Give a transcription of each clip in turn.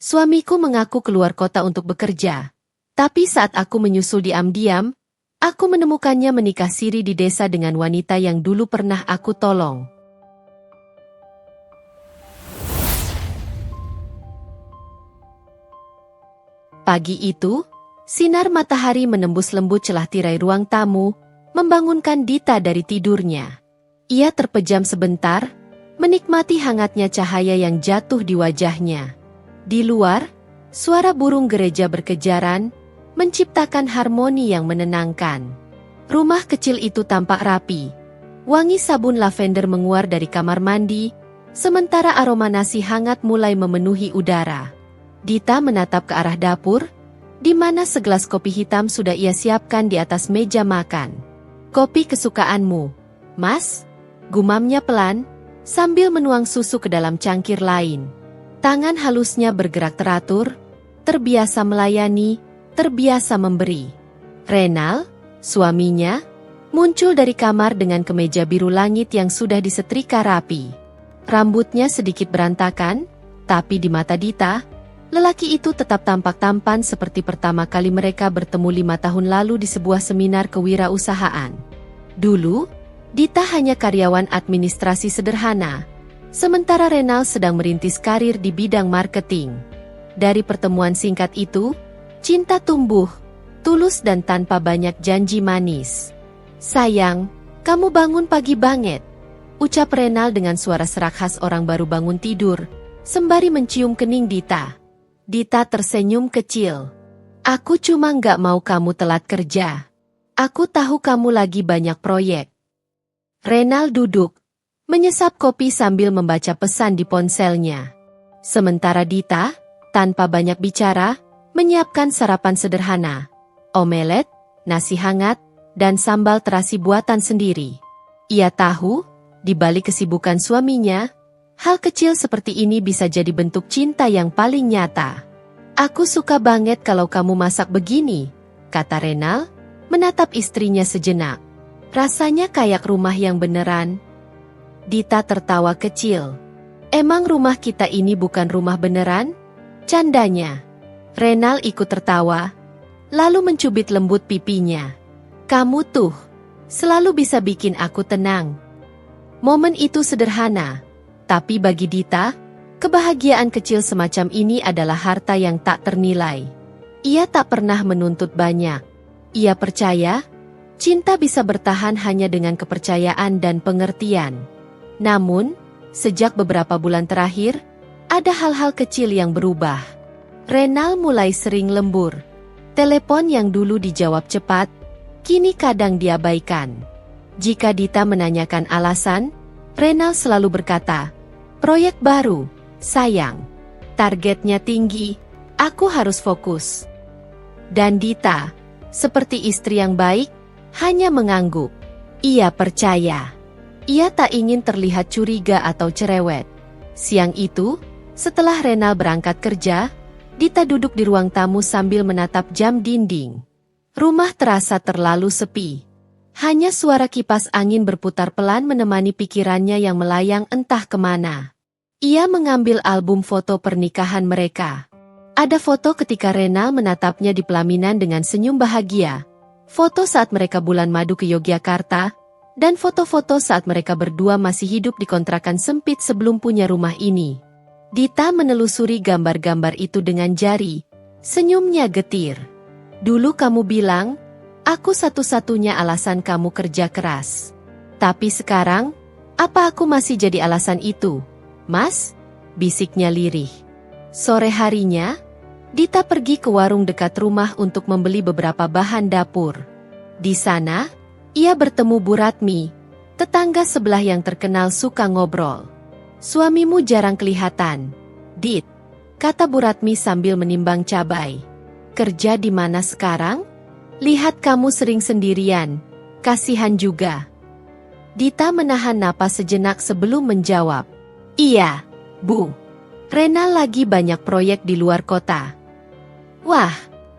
Suamiku mengaku keluar kota untuk bekerja. Tapi saat aku menyusul diam-diam, aku menemukannya menikah siri di desa dengan wanita yang dulu pernah aku tolong. Pagi itu, sinar matahari menembus lembut celah tirai ruang tamu, membangunkan Dita dari tidurnya. Ia terpejam sebentar, menikmati hangatnya cahaya yang jatuh di wajahnya. Di luar, suara burung gereja berkejaran, menciptakan harmoni yang menenangkan. Rumah kecil itu tampak rapi. Wangi sabun lavender menguar dari kamar mandi, sementara aroma nasi hangat mulai memenuhi udara. Dita menatap ke arah dapur, di mana segelas kopi hitam sudah ia siapkan di atas meja makan. "Kopi kesukaanmu, Mas?" gumamnya pelan, sambil menuang susu ke dalam cangkir lain. Tangan halusnya bergerak teratur, terbiasa melayani, terbiasa memberi. Renal, suaminya, muncul dari kamar dengan kemeja biru langit yang sudah disetrika rapi. Rambutnya sedikit berantakan, tapi di mata Dita, lelaki itu tetap tampak tampan seperti pertama kali mereka bertemu 5 tahun lalu di sebuah seminar kewirausahaan. Dulu, Dita hanya karyawan administrasi sederhana, sementara Renal sedang merintis karir di bidang marketing. Dari pertemuan singkat itu, cinta tumbuh, tulus dan tanpa banyak janji manis. "Sayang, kamu bangun pagi banget," ucap Renal dengan suara serak khas orang baru bangun tidur, sembari mencium kening Dita. Dita tersenyum kecil. "Aku cuma nggak mau kamu telat kerja. Aku tahu kamu lagi banyak proyek." Renal duduk, menyesap kopi sambil membaca pesan di ponselnya. Sementara Dita, tanpa banyak bicara, menyiapkan sarapan sederhana. Omelet, nasi hangat, dan sambal terasi buatan sendiri. Ia tahu, di balik kesibukan suaminya, hal kecil seperti ini bisa jadi bentuk cinta yang paling nyata. "Aku suka banget kalau kamu masak begini," kata Renal, menatap istrinya sejenak. "Rasanya kayak rumah yang beneran." Dita tertawa kecil. "Emang rumah kita ini bukan rumah beneran?" candanya. Renal ikut tertawa, lalu mencubit lembut pipinya. "Kamu tuh, selalu bisa bikin aku tenang." Momen itu sederhana, tapi bagi Dita, kebahagiaan kecil semacam ini adalah harta yang tak ternilai. Ia tak pernah menuntut banyak. Ia percaya, cinta bisa bertahan hanya dengan kepercayaan dan pengertian. Namun, sejak beberapa bulan terakhir, ada hal-hal kecil yang berubah. Renal mulai sering lembur. Telepon yang dulu dijawab cepat, kini kadang diabaikan. Jika Dita menanyakan alasan, Renal selalu berkata, "Proyek baru, sayang. Targetnya tinggi, aku harus fokus." Dan Dita, seperti istri yang baik, hanya mengangguk. Ia percaya. Ia tak ingin terlihat curiga atau cerewet. Siang itu, setelah Renal berangkat kerja, Dita duduk di ruang tamu sambil menatap jam dinding. Rumah terasa terlalu sepi. Hanya suara kipas angin berputar pelan menemani pikirannya yang melayang entah kemana. Ia mengambil album foto pernikahan mereka. Ada foto ketika Renal menatapnya di pelaminan dengan senyum bahagia, foto saat mereka bulan madu ke Yogyakarta, dan foto-foto saat mereka berdua masih hidup di kontrakan sempit sebelum punya rumah ini. Dita menelusuri gambar-gambar itu dengan jari, senyumnya getir. "Dulu kamu bilang, aku satu-satunya alasan kamu kerja keras. Tapi sekarang, apa aku masih jadi alasan itu, Mas?" bisiknya lirih. Sore harinya, Dita pergi ke warung dekat rumah untuk membeli beberapa bahan dapur. Di sana, ia bertemu Bu Ratmi, tetangga sebelah yang terkenal suka ngobrol. "Suamimu jarang kelihatan, Dit," kata Bu Ratmi sambil menimbang cabai. "Kerja di mana sekarang? Lihat kamu sering sendirian, kasihan juga." Dita menahan napas sejenak sebelum menjawab. "Iya, Bu. Renal lagi banyak proyek di luar kota." "Wah,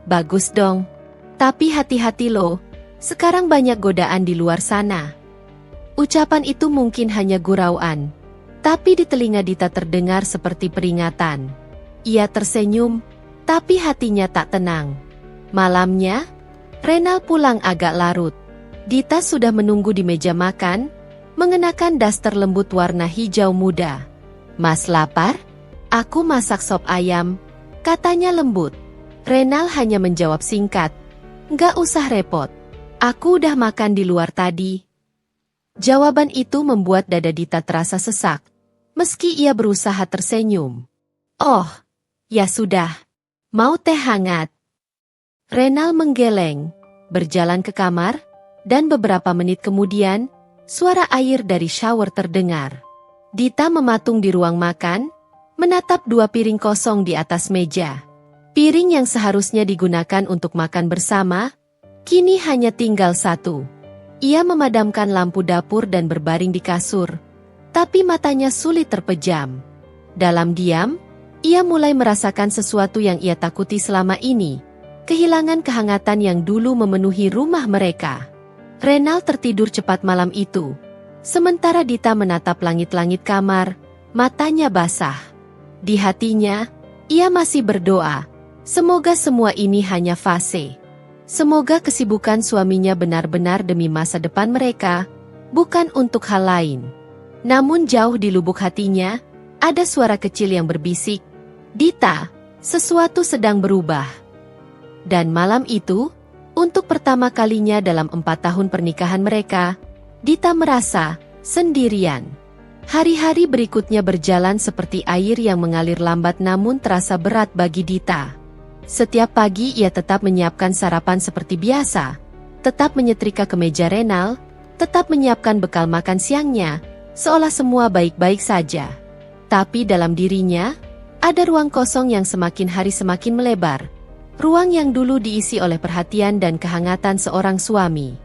bagus dong. Tapi hati-hati loh, sekarang banyak godaan di luar sana." Ucapan itu mungkin hanya gurauan, tapi di telinga Dita terdengar seperti peringatan. Ia tersenyum, tapi hatinya tak tenang. Malamnya, Renal pulang agak larut. Dita sudah menunggu di meja makan, mengenakan daster lembut warna hijau muda. "Mas lapar? Aku masak sop ayam," katanya lembut. Renal hanya menjawab singkat, "Nggak usah repot. Aku udah makan di luar tadi." Jawaban itu membuat dada Dita terasa sesak, meski ia berusaha tersenyum. "Oh, ya sudah. Mau teh hangat?" Renal menggeleng, berjalan ke kamar, dan beberapa menit kemudian, suara air dari shower terdengar. Dita mematung di ruang makan, menatap 2 piring kosong di atas meja. Piring yang seharusnya digunakan untuk makan bersama, kini hanya tinggal 1. Ia memadamkan lampu dapur dan berbaring di kasur, tapi matanya sulit terpejam. Dalam diam, ia mulai merasakan sesuatu yang ia takuti selama ini. Kehilangan kehangatan yang dulu memenuhi rumah mereka. Renal tertidur cepat malam itu. Sementara Dita menatap langit-langit kamar, matanya basah. Di hatinya, ia masih berdoa. Semoga semua ini hanya fase. Semoga kesibukan suaminya benar-benar demi masa depan mereka, bukan untuk hal lain. Namun jauh di lubuk hatinya, ada suara kecil yang berbisik, "Dita, sesuatu sedang berubah." Dan malam itu, untuk pertama kalinya dalam 4 tahun pernikahan mereka, Dita merasa sendirian. Hari-hari berikutnya berjalan seperti air yang mengalir lambat namun terasa berat bagi Dita. Setiap pagi ia tetap menyiapkan sarapan seperti biasa, tetap menyetrika kemeja Renal, tetap menyiapkan bekal makan siangnya, seolah semua baik-baik saja. Tapi dalam dirinya, ada ruang kosong yang semakin hari semakin melebar. Ruang yang dulu diisi oleh perhatian dan kehangatan seorang suami.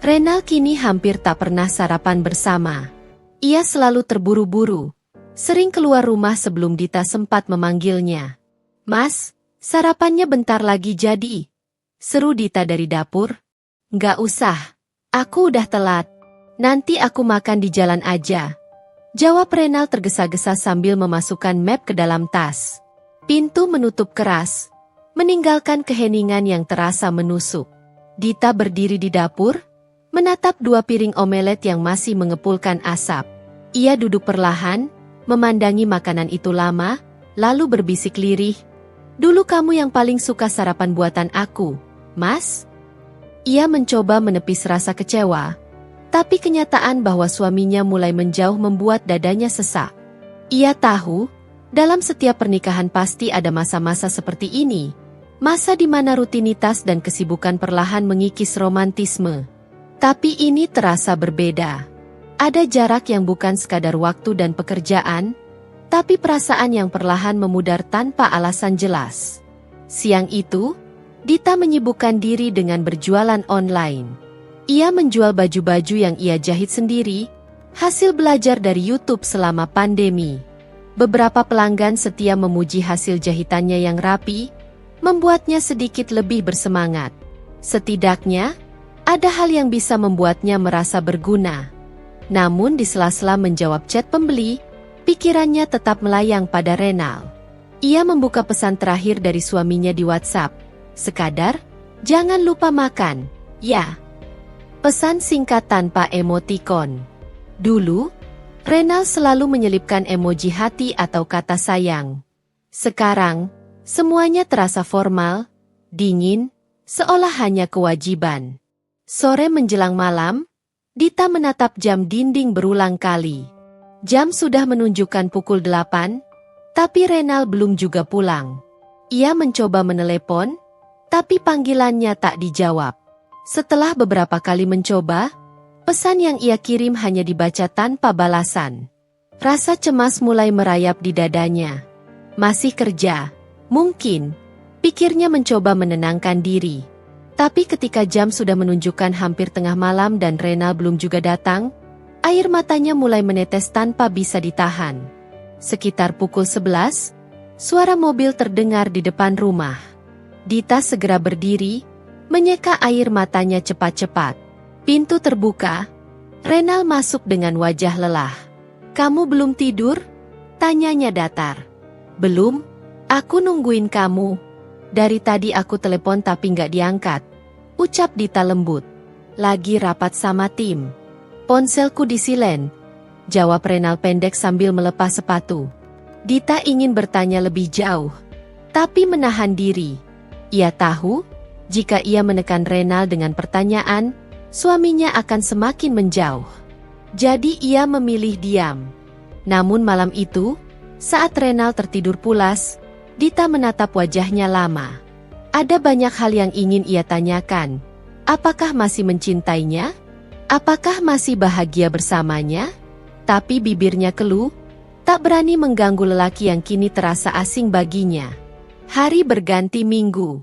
Renal kini hampir tak pernah sarapan bersama. Ia selalu terburu-buru, sering keluar rumah sebelum Dita sempat memanggilnya. "Mas, sarapannya bentar lagi jadi," seru Dita dari dapur. "Nggak usah, aku udah telat. Nanti aku makan di jalan aja," jawab Renal tergesa-gesa sambil memasukkan map ke dalam tas. Pintu menutup keras, meninggalkan keheningan yang terasa menusuk. Dita berdiri di dapur, menatap 2 piring omelet yang masih mengepulkan asap. Ia duduk perlahan, memandangi makanan itu lama, lalu berbisik lirih, "Dulu kamu yang paling suka sarapan buatan aku, Mas." Ia mencoba menepis rasa kecewa, tapi kenyataan bahwa suaminya mulai menjauh membuat dadanya sesak. Ia tahu, dalam setiap pernikahan pasti ada masa-masa seperti ini. Masa di mana rutinitas dan kesibukan perlahan mengikis romantisme. Tapi ini terasa berbeda. Ada jarak yang bukan sekadar waktu dan pekerjaan, tapi perasaan yang perlahan memudar tanpa alasan jelas. Siang itu, Dita menyibukkan diri dengan berjualan online. Ia menjual baju-baju yang ia jahit sendiri, hasil belajar dari YouTube selama pandemi. Beberapa pelanggan setia memuji hasil jahitannya yang rapi, membuatnya sedikit lebih bersemangat. Setidaknya, ada hal yang bisa membuatnya merasa berguna. Namun di sela-sela menjawab chat pembeli, pikirannya tetap melayang pada Renal. Ia membuka pesan terakhir dari suaminya di WhatsApp. Sekadar, "Jangan lupa makan, ya." Pesan singkat tanpa emotikon. Dulu, Renal selalu menyelipkan emoji hati atau kata sayang. Sekarang, semuanya terasa formal, dingin, seolah hanya kewajiban. Sore menjelang malam, Dita menatap jam dinding berulang kali. Jam sudah menunjukkan pukul 8, tapi Renal belum juga pulang. Ia mencoba menelepon, tapi panggilannya tak dijawab. Setelah beberapa kali mencoba, pesan yang ia kirim hanya dibaca tanpa balasan. Rasa cemas mulai merayap di dadanya. Masih kerja, mungkin, pikirnya mencoba menenangkan diri. Tapi ketika jam sudah menunjukkan hampir tengah malam dan Renal belum juga datang, air matanya mulai menetes tanpa bisa ditahan. Sekitar pukul 11, suara mobil terdengar di depan rumah. Dita segera berdiri, menyeka air matanya cepat-cepat. Pintu terbuka, Renal masuk dengan wajah lelah. "Kamu belum tidur?" tanyanya datar. "Belum, Aku nungguin kamu. Dari tadi aku telepon tapi nggak diangkat. Ucap Dita lembut. Lagi rapat sama tim. Ponselku di silen. Jawab Renal pendek sambil melepas sepatu. Dita ingin bertanya lebih jauh. Tapi menahan diri. Ia tahu, jika ia menekan Renal dengan pertanyaan, suaminya akan semakin menjauh. Jadi ia memilih diam. Namun malam itu, saat Renal tertidur pulas, Dita menatap wajahnya lama. Ada banyak hal yang ingin ia tanyakan. Apakah masih mencintainya? Apakah masih bahagia bersamanya? Tapi bibirnya keluh, tak berani mengganggu lelaki yang kini terasa asing baginya. Hari berganti minggu.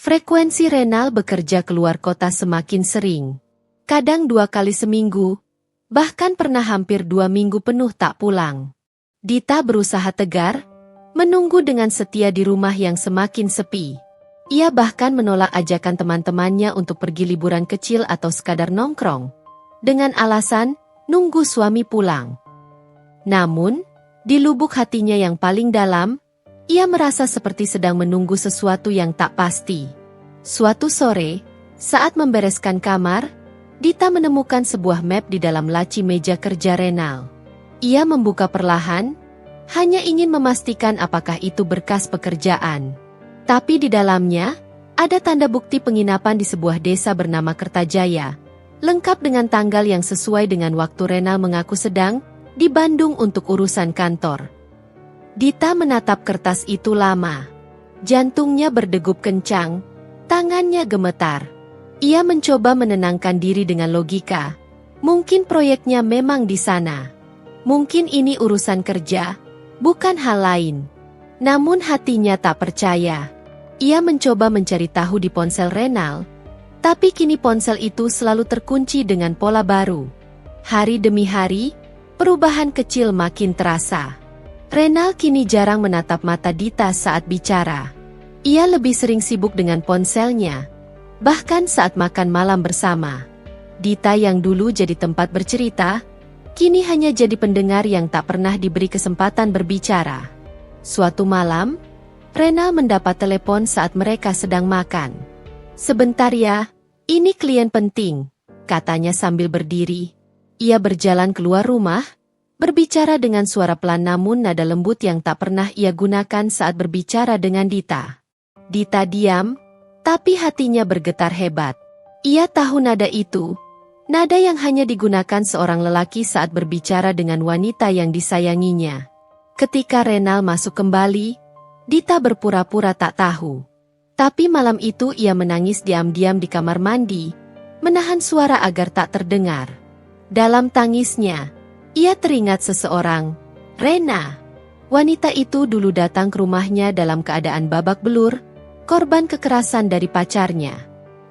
Frekuensi Renal bekerja keluar kota semakin sering. Kadang 2 kali seminggu, bahkan pernah hampir 2 minggu penuh tak pulang. Dita berusaha tegar, menunggu dengan setia di rumah yang semakin sepi. Ia bahkan menolak ajakan teman-temannya untuk pergi liburan kecil atau sekadar nongkrong. Dengan alasan, nunggu suami pulang. Namun, di lubuk hatinya yang paling dalam, ia merasa seperti sedang menunggu sesuatu yang tak pasti. Suatu sore, saat membereskan kamar, Dita menemukan sebuah map di dalam laci meja kerja Renal. Ia membuka perlahan, hanya ingin memastikan apakah itu berkas pekerjaan. Tapi di dalamnya, ada tanda bukti penginapan di sebuah desa bernama Kertajaya, lengkap dengan tanggal yang sesuai dengan waktu Renal mengaku sedang di Bandung untuk urusan kantor. Dita menatap kertas itu lama. Jantungnya berdegup kencang, tangannya gemetar. Ia mencoba menenangkan diri dengan logika. Mungkin proyeknya memang di sana. Mungkin ini urusan kerja, bukan hal lain. Namun hatinya tak percaya. Ia mencoba mencari tahu di ponsel Renal, tapi kini ponsel itu selalu terkunci dengan pola baru. Hari demi hari, perubahan kecil makin terasa. Renal kini jarang menatap mata Dita saat bicara. Ia lebih sering sibuk dengan ponselnya, bahkan saat makan malam bersama. Dita yang dulu jadi tempat bercerita, kini hanya jadi pendengar yang tak pernah diberi kesempatan berbicara. Suatu malam, Renal mendapat telepon saat mereka sedang makan. "Sebentar ya, ini klien penting," katanya sambil berdiri. Ia berjalan keluar rumah, berbicara dengan suara pelan namun nada lembut yang tak pernah ia gunakan saat berbicara dengan Dita. Dita diam, tapi hatinya bergetar hebat. Ia tahu nada itu. Nada yang hanya digunakan seorang lelaki saat berbicara dengan wanita yang disayanginya. Ketika Renal masuk kembali, Dita berpura-pura tak tahu. Tapi malam itu ia menangis diam-diam di kamar mandi, menahan suara agar tak terdengar. Dalam tangisnya, ia teringat seseorang, Rena. Wanita itu dulu datang ke rumahnya dalam keadaan babak belur, korban kekerasan dari pacarnya.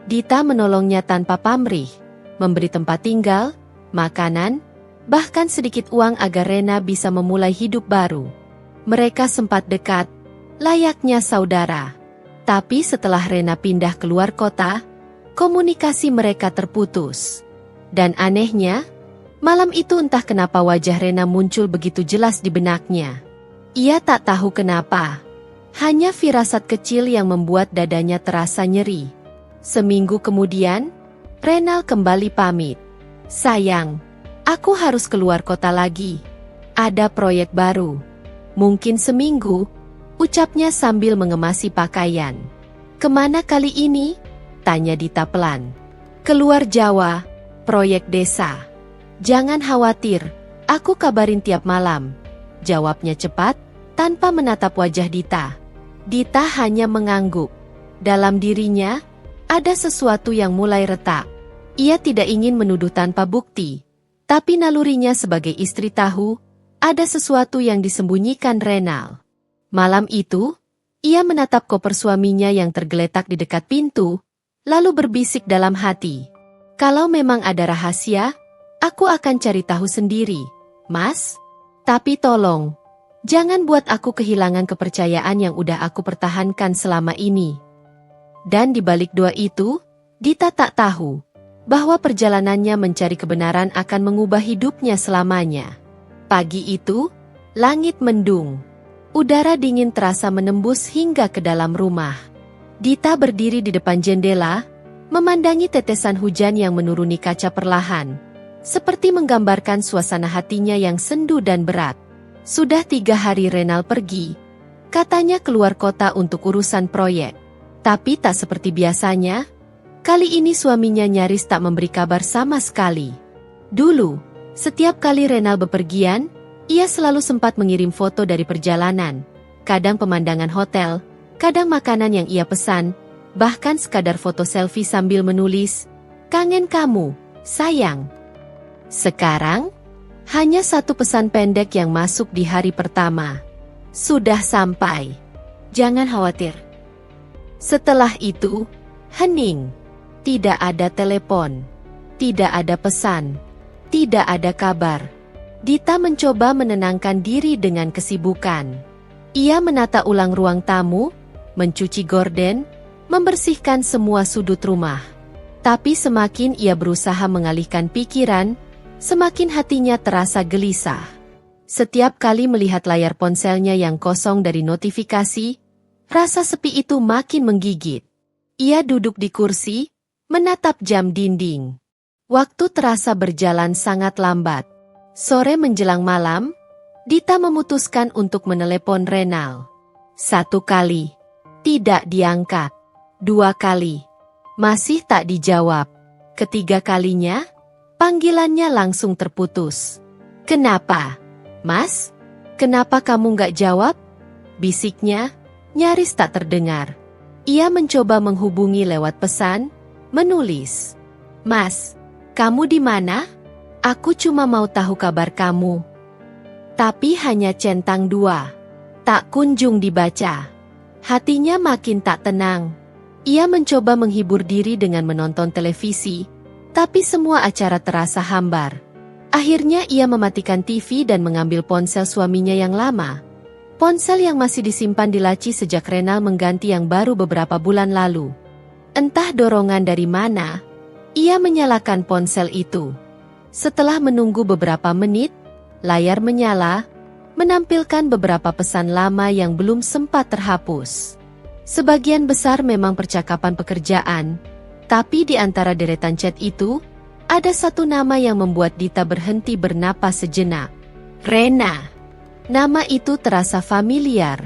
Dita menolongnya tanpa pamrih. Memberi tempat tinggal, makanan, bahkan sedikit uang agar Rena bisa memulai hidup baru. Mereka sempat dekat, layaknya saudara. Tapi setelah Rena pindah keluar kota, komunikasi mereka terputus. Dan anehnya, malam itu entah kenapa wajah Rena muncul begitu jelas di benaknya. Ia tak tahu kenapa. Hanya firasat kecil yang membuat dadanya terasa nyeri. Seminggu kemudian, Renal kembali pamit. "Sayang, aku harus keluar kota lagi. Ada proyek baru." "Mungkin seminggu," ucapnya sambil mengemasi pakaian. "Kemana kali ini?" tanya Dita pelan. "Keluar Jawa, proyek desa." "Jangan khawatir, aku kabarin tiap malam," jawabnya cepat, tanpa menatap wajah Dita. Dita hanya mengangguk. Dalam dirinya, ada sesuatu yang mulai retak. Ia tidak ingin menuduh tanpa bukti, tapi nalurinya sebagai istri tahu, ada sesuatu yang disembunyikan Renal. Malam itu, ia menatap koper suaminya yang tergeletak di dekat pintu, lalu berbisik dalam hati. "Kalau memang ada rahasia, aku akan cari tahu sendiri, Mas. Tapi tolong, jangan buat aku kehilangan kepercayaan yang udah aku pertahankan selama ini." Dan di balik doa itu, Dita tak tahu bahwa perjalanannya mencari kebenaran akan mengubah hidupnya selamanya. Pagi itu, langit mendung. Udara dingin terasa menembus hingga ke dalam rumah. Dita berdiri di depan jendela, memandangi tetesan hujan yang menuruni kaca perlahan, seperti menggambarkan suasana hatinya yang sendu dan berat. Sudah 3 hari Renal pergi. Katanya keluar kota untuk urusan proyek. Tapi tak seperti biasanya, kali ini suaminya nyaris tak memberi kabar sama sekali. Dulu, setiap kali Renal bepergian, ia selalu sempat mengirim foto dari perjalanan, kadang pemandangan hotel, kadang makanan yang ia pesan, bahkan sekadar foto selfie sambil menulis, "Kangen kamu, sayang." Sekarang, hanya satu pesan pendek yang masuk di hari pertama. "Sudah sampai. Jangan khawatir." Setelah itu, hening. Tidak ada telepon. Tidak ada pesan. Tidak ada kabar. Dita mencoba menenangkan diri dengan kesibukan. Ia menata ulang ruang tamu, mencuci gorden, membersihkan semua sudut rumah. Tapi semakin ia berusaha mengalihkan pikiran, semakin hatinya terasa gelisah. Setiap kali melihat layar ponselnya yang kosong dari notifikasi, rasa sepi itu makin menggigit. Ia duduk di kursi, menatap jam dinding. Waktu terasa berjalan sangat lambat. Sore menjelang malam, Dita memutuskan untuk menelepon Renal. 1 kali, tidak diangkat. 2 kali, masih tak dijawab. Ketiga kalinya, panggilannya langsung terputus. "Kenapa, Mas? Kenapa kamu nggak jawab?" bisiknya, nyaris tak terdengar. Ia mencoba menghubungi lewat pesan, menulis, "Mas, kamu di mana? Aku cuma mau tahu kabar kamu." Tapi hanya centang 2. Tak kunjung dibaca. Hatinya makin tak tenang. Ia mencoba menghibur diri dengan menonton televisi, tapi semua acara terasa hambar. Akhirnya ia mematikan TV dan mengambil ponsel suaminya yang lama. Ponsel yang masih disimpan di laci sejak Renal mengganti yang baru beberapa bulan lalu. Entah dorongan dari mana, ia menyalakan ponsel itu. Setelah menunggu beberapa menit, layar menyala, menampilkan beberapa pesan lama yang belum sempat terhapus. Sebagian besar memang percakapan pekerjaan, tapi di antara deretan chat itu, ada satu nama yang membuat Dita berhenti bernapas sejenak. Rena. Nama itu terasa familiar,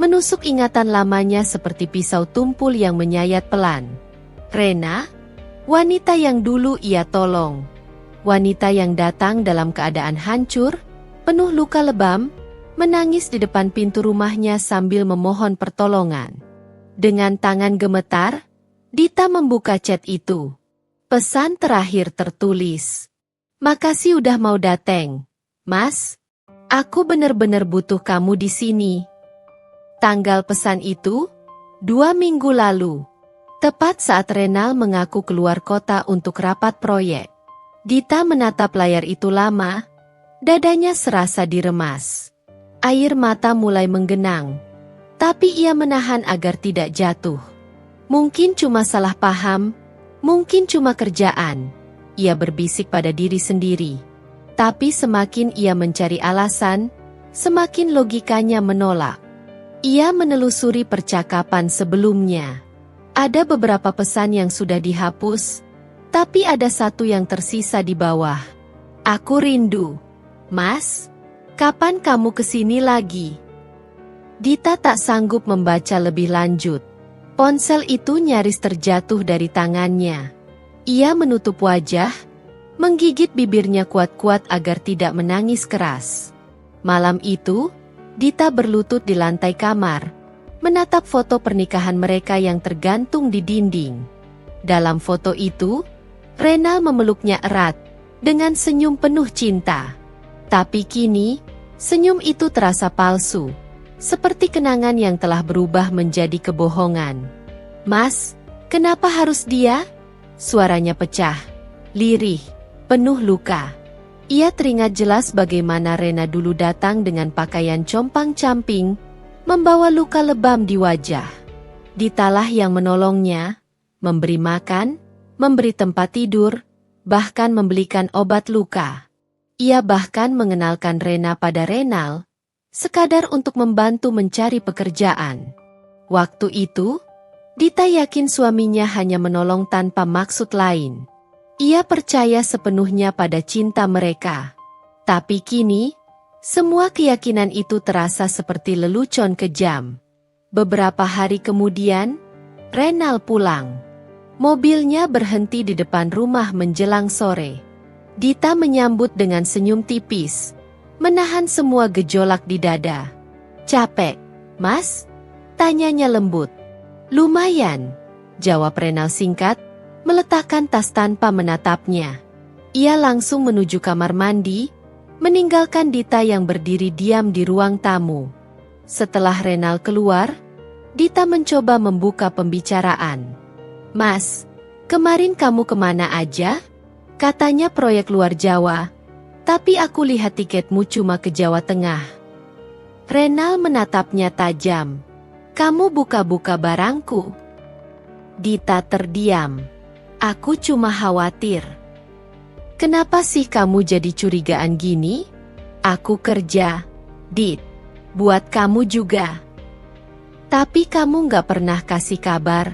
menusuk ingatan lamanya seperti pisau tumpul yang menyayat pelan. Rena, wanita yang dulu ia tolong. Wanita yang datang dalam keadaan hancur, penuh luka lebam, menangis di depan pintu rumahnya sambil memohon pertolongan. Dengan tangan gemetar, Dita membuka chat itu. Pesan terakhir tertulis, "Makasih udah mau dateng, Mas. Aku bener-bener butuh kamu di sini." Tanggal pesan itu, 2 minggu lalu. Tepat saat Renal mengaku keluar kota untuk rapat proyek. Dita menatap layar itu lama, dadanya serasa diremas. Air mata mulai menggenang, tapi ia menahan agar tidak jatuh. Mungkin cuma salah paham, mungkin cuma kerjaan, ia berbisik pada diri sendiri. Tapi semakin ia mencari alasan, semakin logikanya menolak. Ia menelusuri percakapan sebelumnya. Ada beberapa pesan yang sudah dihapus, tapi ada satu yang tersisa di bawah. "Aku rindu. Mas, kapan kamu kesini lagi?" Dita tak sanggup membaca lebih lanjut. Ponsel itu nyaris terjatuh dari tangannya. Ia menutup wajah, menggigit bibirnya kuat-kuat agar tidak menangis keras. Malam itu, Dita berlutut di lantai kamar, menatap foto pernikahan mereka yang tergantung di dinding. Dalam foto itu, Renal memeluknya erat, dengan senyum penuh cinta. Tapi kini, senyum itu terasa palsu, seperti kenangan yang telah berubah menjadi kebohongan. "Mas, kenapa harus dia?" Suaranya pecah, lirih, penuh luka. Ia teringat jelas bagaimana Rena dulu datang dengan pakaian compang-camping, membawa luka lebam di wajah. Ditalah yang menolongnya, memberi makan, memberi tempat tidur, bahkan membelikan obat luka. Ia bahkan mengenalkan Rena pada Renal, sekadar untuk membantu mencari pekerjaan. Waktu itu, Dita yakin suaminya hanya menolong tanpa maksud lain. Ia percaya sepenuhnya pada cinta mereka. Tapi kini, semua keyakinan itu terasa seperti lelucon kejam. Beberapa hari kemudian, Renal pulang. Mobilnya berhenti di depan rumah menjelang sore. Dita menyambut dengan senyum tipis, menahan semua gejolak di dada. "Capek, Mas?" tanyanya lembut. "Lumayan," jawab Renal singkat, meletakkan tas tanpa menatapnya. Ia langsung menuju kamar mandi, meninggalkan Dita yang berdiri diam di ruang tamu. Setelah Renal keluar, Dita mencoba membuka pembicaraan. "Mas, kemarin kamu kemana aja? Katanya proyek luar Jawa, tapi aku lihat tiketmu cuma ke Jawa Tengah." Renal menatapnya tajam. "Kamu buka-buka barangku." Dita terdiam. "Aku cuma khawatir." "Kenapa sih kamu jadi curigaan gini?" "Aku kerja, Dit. Buat kamu juga. Tapi kamu nggak pernah kasih kabar."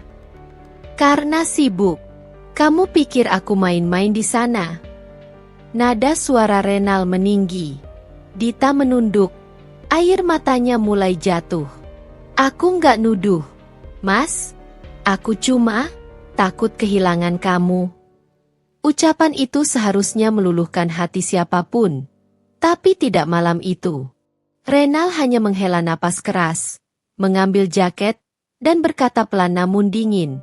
"Karena sibuk." "Kamu pikir aku main-main di sana?" Nada suara Renal meninggi. Dita menunduk. Air matanya mulai jatuh. "Aku nggak nuduh, Mas. Aku cuma takut kehilangan kamu." Ucapan itu seharusnya meluluhkan hati siapapun. Tapi tidak malam itu. Renal hanya menghela napas keras, mengambil jaket, dan berkata pelan namun dingin,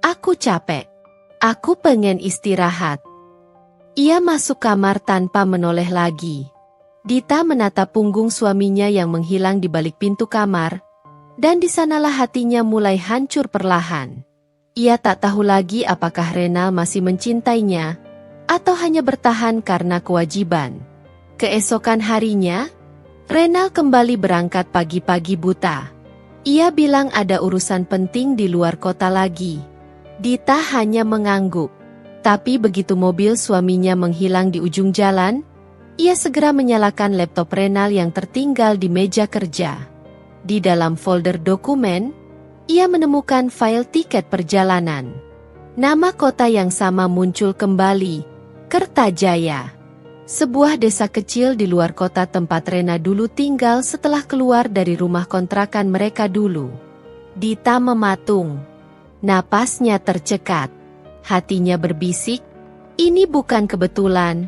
"Aku capek. Aku pengen istirahat." Ia masuk kamar tanpa menoleh lagi. Dita menatap punggung suaminya yang menghilang di balik pintu kamar, dan di sanalah hatinya mulai hancur perlahan. Ia tak tahu lagi apakah Renal masih mencintainya, atau hanya bertahan karena kewajiban. Keesokan harinya, Renal kembali berangkat pagi-pagi buta. Ia bilang ada urusan penting di luar kota lagi. Dita hanya mengangguk. Tapi begitu mobil suaminya menghilang di ujung jalan, ia segera menyalakan laptop Renal yang tertinggal di meja kerja. Di dalam folder dokumen, ia menemukan file tiket perjalanan. Nama kota yang sama muncul kembali, Kertajaya. Sebuah desa kecil di luar kota tempat Rena dulu tinggal setelah keluar dari rumah kontrakan mereka dulu. Dita mematung. Napasnya tercekat. Hatinya berbisik, ini bukan kebetulan.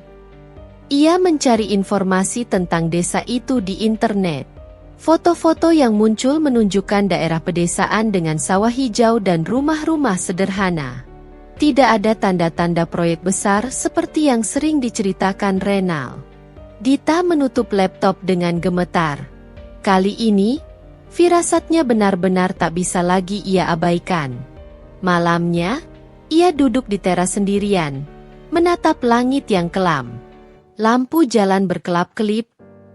Ia mencari informasi tentang desa itu di internet. Foto-foto yang muncul menunjukkan daerah pedesaan dengan sawah hijau dan rumah-rumah sederhana. Tidak ada tanda-tanda proyek besar seperti yang sering diceritakan Renal. Dita menutup laptop dengan gemetar. Kali ini, firasatnya benar-benar tak bisa lagi ia abaikan. Malamnya, ia duduk di teras sendirian, menatap langit yang kelam. Lampu jalan berkelap-kelip,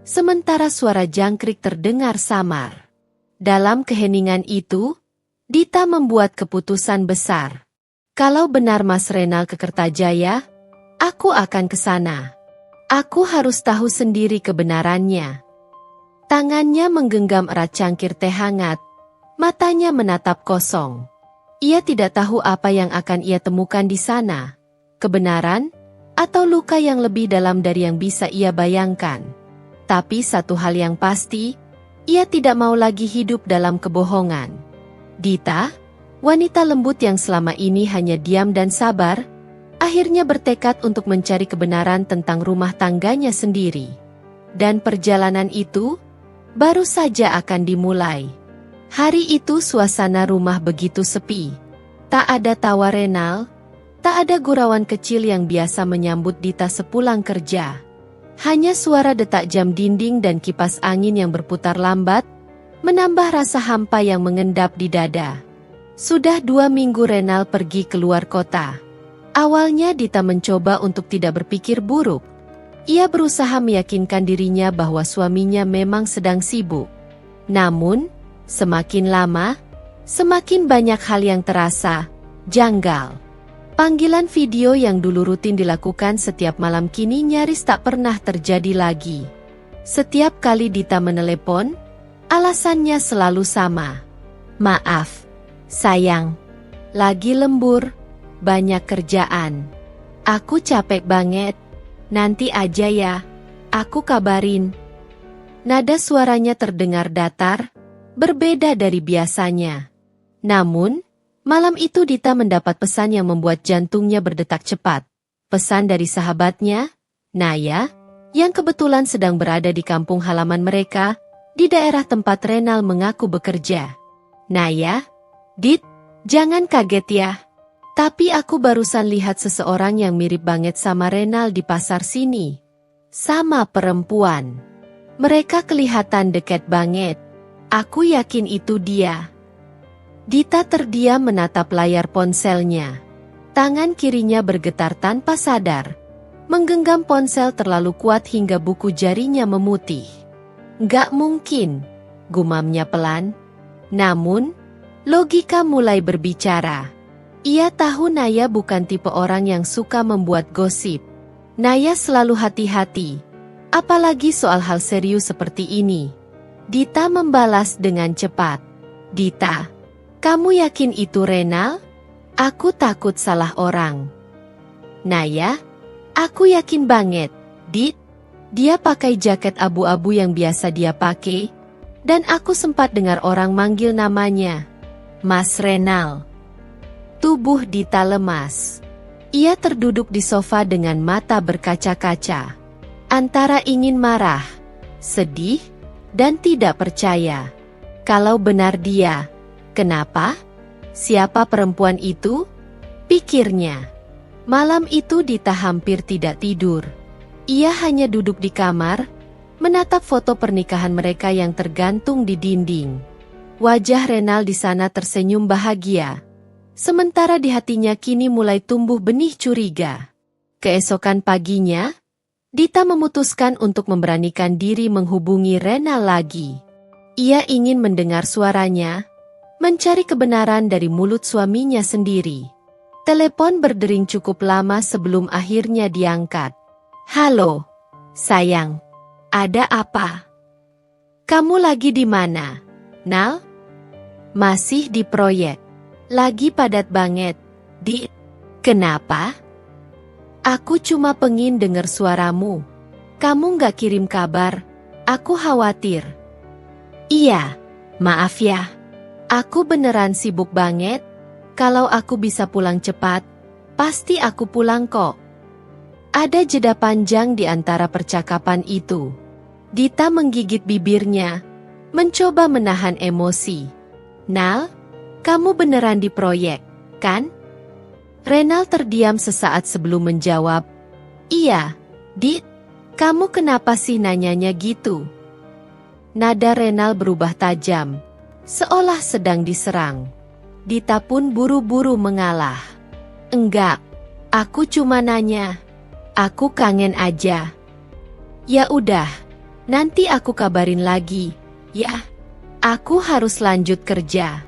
sementara suara jangkrik terdengar samar. Dalam keheningan itu, Dita membuat keputusan besar. Kalau benar Mas Renal ke Kertajaya, aku akan ke sana. Aku harus tahu sendiri kebenarannya. Tangannya menggenggam erat cangkir teh hangat, matanya menatap kosong. Ia tidak tahu apa yang akan ia temukan di sana, kebenaran, atau luka yang lebih dalam dari yang bisa ia bayangkan. Tapi satu hal yang pasti, ia tidak mau lagi hidup dalam kebohongan. Dita, wanita lembut yang selama ini hanya diam dan sabar, akhirnya bertekad untuk mencari kebenaran tentang rumah tangganya sendiri. Dan perjalanan itu baru saja akan dimulai. Hari itu suasana rumah begitu sepi. Tak ada tawa Renal, tak ada gurauan kecil yang biasa menyambut Dita sepulang kerja. Hanya suara detak jam dinding dan kipas angin yang berputar lambat, menambah rasa hampa yang mengendap di dada. Sudah 2 minggu Renal pergi keluar kota. Awalnya Dita mencoba untuk tidak berpikir buruk. Ia berusaha meyakinkan dirinya bahwa suaminya memang sedang sibuk. Namun, semakin lama, semakin banyak hal yang terasa janggal. Panggilan video yang dulu rutin dilakukan setiap malam kini nyaris tak pernah terjadi lagi. Setiap kali Dita menelepon, alasannya selalu sama. Maaf, sayang. Lagi lembur, banyak kerjaan. Aku capek banget. Nanti aja ya, aku kabarin. Nada suaranya terdengar datar, berbeda dari biasanya. Namun, malam itu Dita mendapat pesan yang membuat jantungnya berdetak cepat. Pesan dari sahabatnya, Naya, yang kebetulan sedang berada di kampung halaman mereka, di daerah tempat Renal mengaku bekerja. Naya, Dit, jangan kaget ya. Tapi aku barusan lihat seseorang yang mirip banget sama Renal di pasar sini. Sama perempuan. Mereka kelihatan dekat banget. Aku yakin itu dia. Dita terdiam menatap layar ponselnya. Tangan kirinya bergetar tanpa sadar. Menggenggam ponsel terlalu kuat hingga buku jarinya memutih. Gak mungkin, gumamnya pelan. Namun, logika mulai berbicara. Ia tahu Naya bukan tipe orang yang suka membuat gosip. Naya selalu hati-hati, apalagi soal hal serius seperti ini. Dita membalas dengan cepat. Dita, kamu yakin itu Renal? Aku takut salah orang. Naya, aku yakin banget, Dit. Dia pakai jaket abu-abu yang biasa dia pakai, dan aku sempat dengar orang manggil namanya, Mas Renal. Tubuh Dita lemas. Ia terduduk di sofa dengan mata berkaca-kaca. Antara ingin marah, sedih, dan tidak percaya. Kalau benar dia, kenapa? Siapa perempuan itu? Pikirnya. Malam itu Dita hampir tidak tidur. Ia hanya duduk di kamar, menatap foto pernikahan mereka yang tergantung di dinding. Wajah Renal di sana tersenyum bahagia. Sementara di hatinya kini mulai tumbuh benih curiga. Keesokan paginya, Dita memutuskan untuk memberanikan diri menghubungi Renal lagi. Ia ingin mendengar suaranya, mencari kebenaran dari mulut suaminya sendiri. Telepon berdering cukup lama sebelum akhirnya diangkat. Halo, sayang. Ada apa? Kamu lagi di mana, Nal? Masih di proyek. Lagi padat banget. Kenapa? Aku cuma pengen denger suaramu. Kamu gak kirim kabar. Aku khawatir. Iya, maaf ya. Aku beneran sibuk banget. Kalau aku bisa pulang cepat, pasti aku pulang kok. Ada jeda panjang di antara percakapan itu. Dita menggigit bibirnya, mencoba menahan emosi. Nal, kamu beneran di proyek, kan? Renal terdiam sesaat sebelum menjawab. Iya, Dit, kamu kenapa sih nanyanya gitu? Nada Renal berubah tajam, seolah sedang diserang. Dita pun buru-buru mengalah. Enggak, aku cuma nanya. Aku kangen aja. Ya udah, nanti aku kabarin lagi. Ya, aku harus lanjut kerja.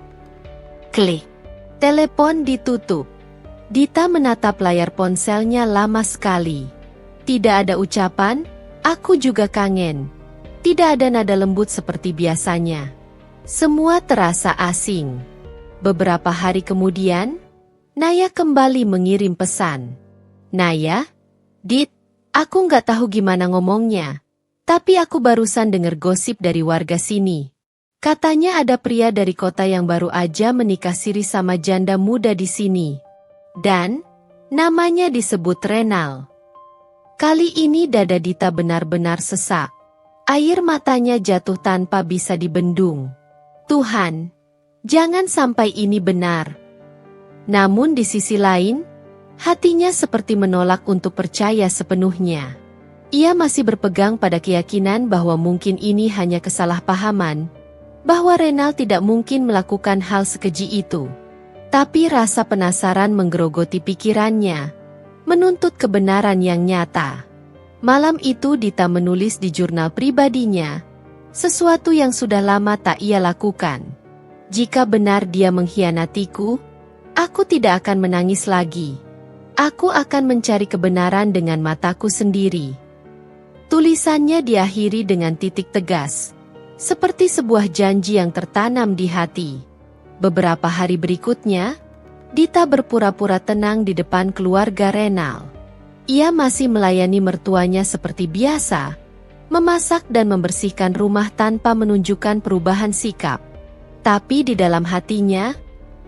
Klik. Telepon ditutup. Dita menatap layar ponselnya lama sekali. Tidak ada ucapan, aku juga kangen. Tidak ada nada lembut seperti biasanya. Semua terasa asing. Beberapa hari kemudian, Naya kembali mengirim pesan. Naya, Dit, aku nggak tahu gimana ngomongnya. Tapi aku barusan dengar gosip dari warga sini. Katanya ada pria dari kota yang baru aja menikah siri sama janda muda di sini. Dan, namanya disebut Renal. Kali ini dada Dita benar-benar sesak. Air matanya jatuh tanpa bisa dibendung. Tuhan, jangan sampai ini benar. Namun di sisi lain, hatinya seperti menolak untuk percaya sepenuhnya. Ia masih berpegang pada keyakinan bahwa mungkin ini hanya kesalahpahaman, bahwa Renal tidak mungkin melakukan hal sekeji itu. Tapi rasa penasaran menggerogoti pikirannya, menuntut kebenaran yang nyata. Malam itu Dita menulis di jurnal pribadinya, sesuatu yang sudah lama tak ia lakukan. Jika benar dia mengkhianatiku, aku tidak akan menangis lagi. Aku akan mencari kebenaran dengan mataku sendiri. Tulisannya diakhiri dengan titik tegas, seperti sebuah janji yang tertanam di hati. Beberapa hari berikutnya, Dita berpura-pura tenang di depan keluarga Renal. Ia masih melayani mertuanya seperti biasa, memasak dan membersihkan rumah tanpa menunjukkan perubahan sikap. Tapi di dalam hatinya,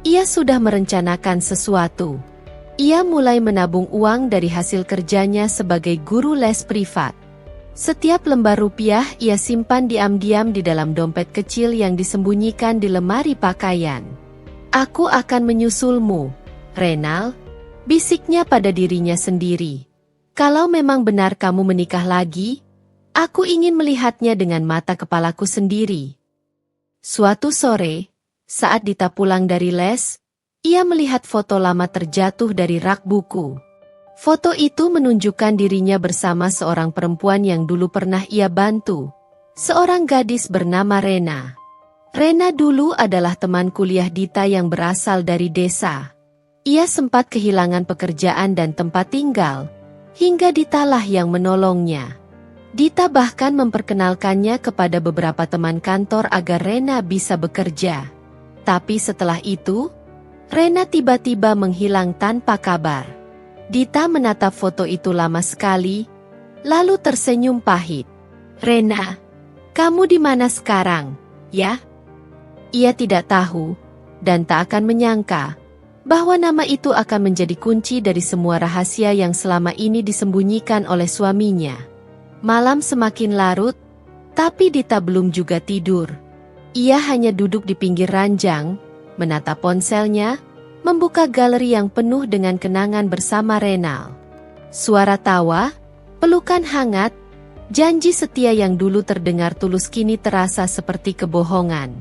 ia sudah merencanakan sesuatu. Ia mulai menabung uang dari hasil kerjanya sebagai guru les privat. Setiap lembar rupiah ia simpan diam-diam di dalam dompet kecil yang disembunyikan di lemari pakaian. "Aku akan menyusulmu, Renal," bisiknya pada dirinya sendiri. "Kalau memang benar kamu menikah lagi, aku ingin melihatnya dengan mata kepalaku sendiri." Suatu sore, saat Dita pulang dari les, ia melihat foto lama terjatuh dari rak buku. Foto itu menunjukkan dirinya bersama seorang perempuan yang dulu pernah ia bantu, seorang gadis bernama Rena. Rena dulu adalah teman kuliah Dita yang berasal dari desa. Ia sempat kehilangan pekerjaan dan tempat tinggal, hingga Ditalah yang menolongnya. Dita bahkan memperkenalkannya kepada beberapa teman kantor agar Rena bisa bekerja. Tapi setelah itu, Rena tiba-tiba menghilang tanpa kabar. Dita menatap foto itu lama sekali, lalu tersenyum pahit. "Rena, kamu di mana sekarang, ya?" Ia tidak tahu, dan tak akan menyangka, bahwa nama itu akan menjadi kunci dari semua rahasia yang selama ini disembunyikan oleh suaminya. Malam semakin larut, tapi Dita belum juga tidur. Ia hanya duduk di pinggir ranjang, menatap ponselnya, membuka galeri yang penuh dengan kenangan bersama Renal. Suara tawa, pelukan hangat, janji setia yang dulu terdengar tulus kini terasa seperti kebohongan.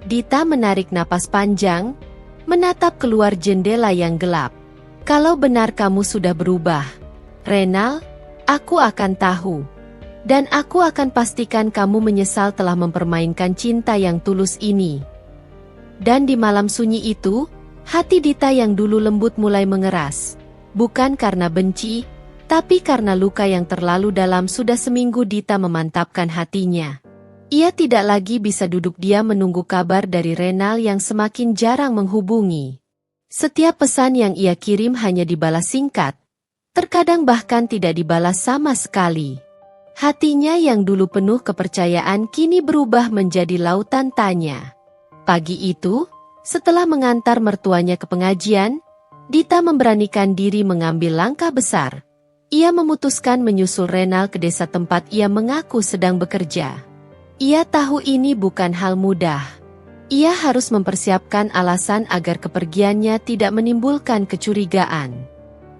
Dita menarik napas panjang, menatap keluar jendela yang gelap. "Kalau benar kamu sudah berubah, Renal, aku akan tahu. Dan aku akan pastikan kamu menyesal telah mempermainkan cinta yang tulus ini." Dan di malam sunyi itu, hati Dita yang dulu lembut mulai mengeras. Bukan karena benci, tapi karena luka yang terlalu dalam. Sudah seminggu Dita memantapkan hatinya. Ia tidak lagi bisa duduk diam menunggu kabar dari Renal yang semakin jarang menghubungi. Setiap pesan yang ia kirim hanya dibalas singkat, terkadang bahkan tidak dibalas sama sekali. Hatinya yang dulu penuh kepercayaan kini berubah menjadi lautan tanya. Pagi itu, setelah mengantar mertuanya ke pengajian, Dita memberanikan diri mengambil langkah besar. Ia memutuskan menyusul Renal ke desa tempat ia mengaku sedang bekerja. Ia tahu ini bukan hal mudah. Ia harus mempersiapkan alasan agar kepergiannya tidak menimbulkan kecurigaan.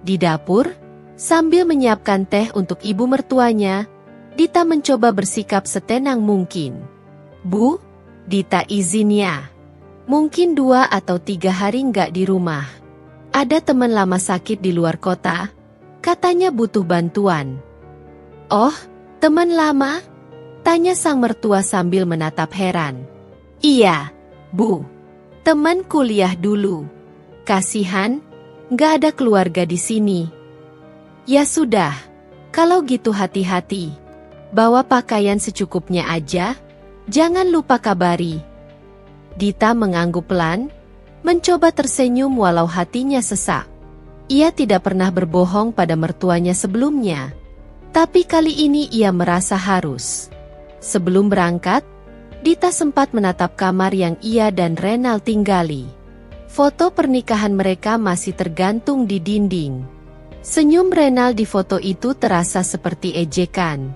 Di dapur, sambil menyiapkan teh untuk ibu mertuanya, Dita mencoba bersikap setenang mungkin. "Bu, Dita izin ya. Mungkin 2 atau 3 hari nggak di rumah. Ada teman lama sakit di luar kota, katanya butuh bantuan." "Oh, teman lama?" tanya sang mertua sambil menatap heran. "Iya, Bu. Teman kuliah dulu. Kasihan, nggak ada keluarga di sini." "Ya sudah, kalau gitu hati-hati. Bawa pakaian secukupnya aja, jangan lupa kabari." Dita mengangguk pelan, mencoba tersenyum walau hatinya sesak. Ia tidak pernah berbohong pada mertuanya sebelumnya, tapi kali ini ia merasa harus. Sebelum berangkat, Dita sempat menatap kamar yang ia dan Renal tinggali. Foto pernikahan mereka masih tergantung di dinding. Senyum Renal di foto itu terasa seperti ejekan.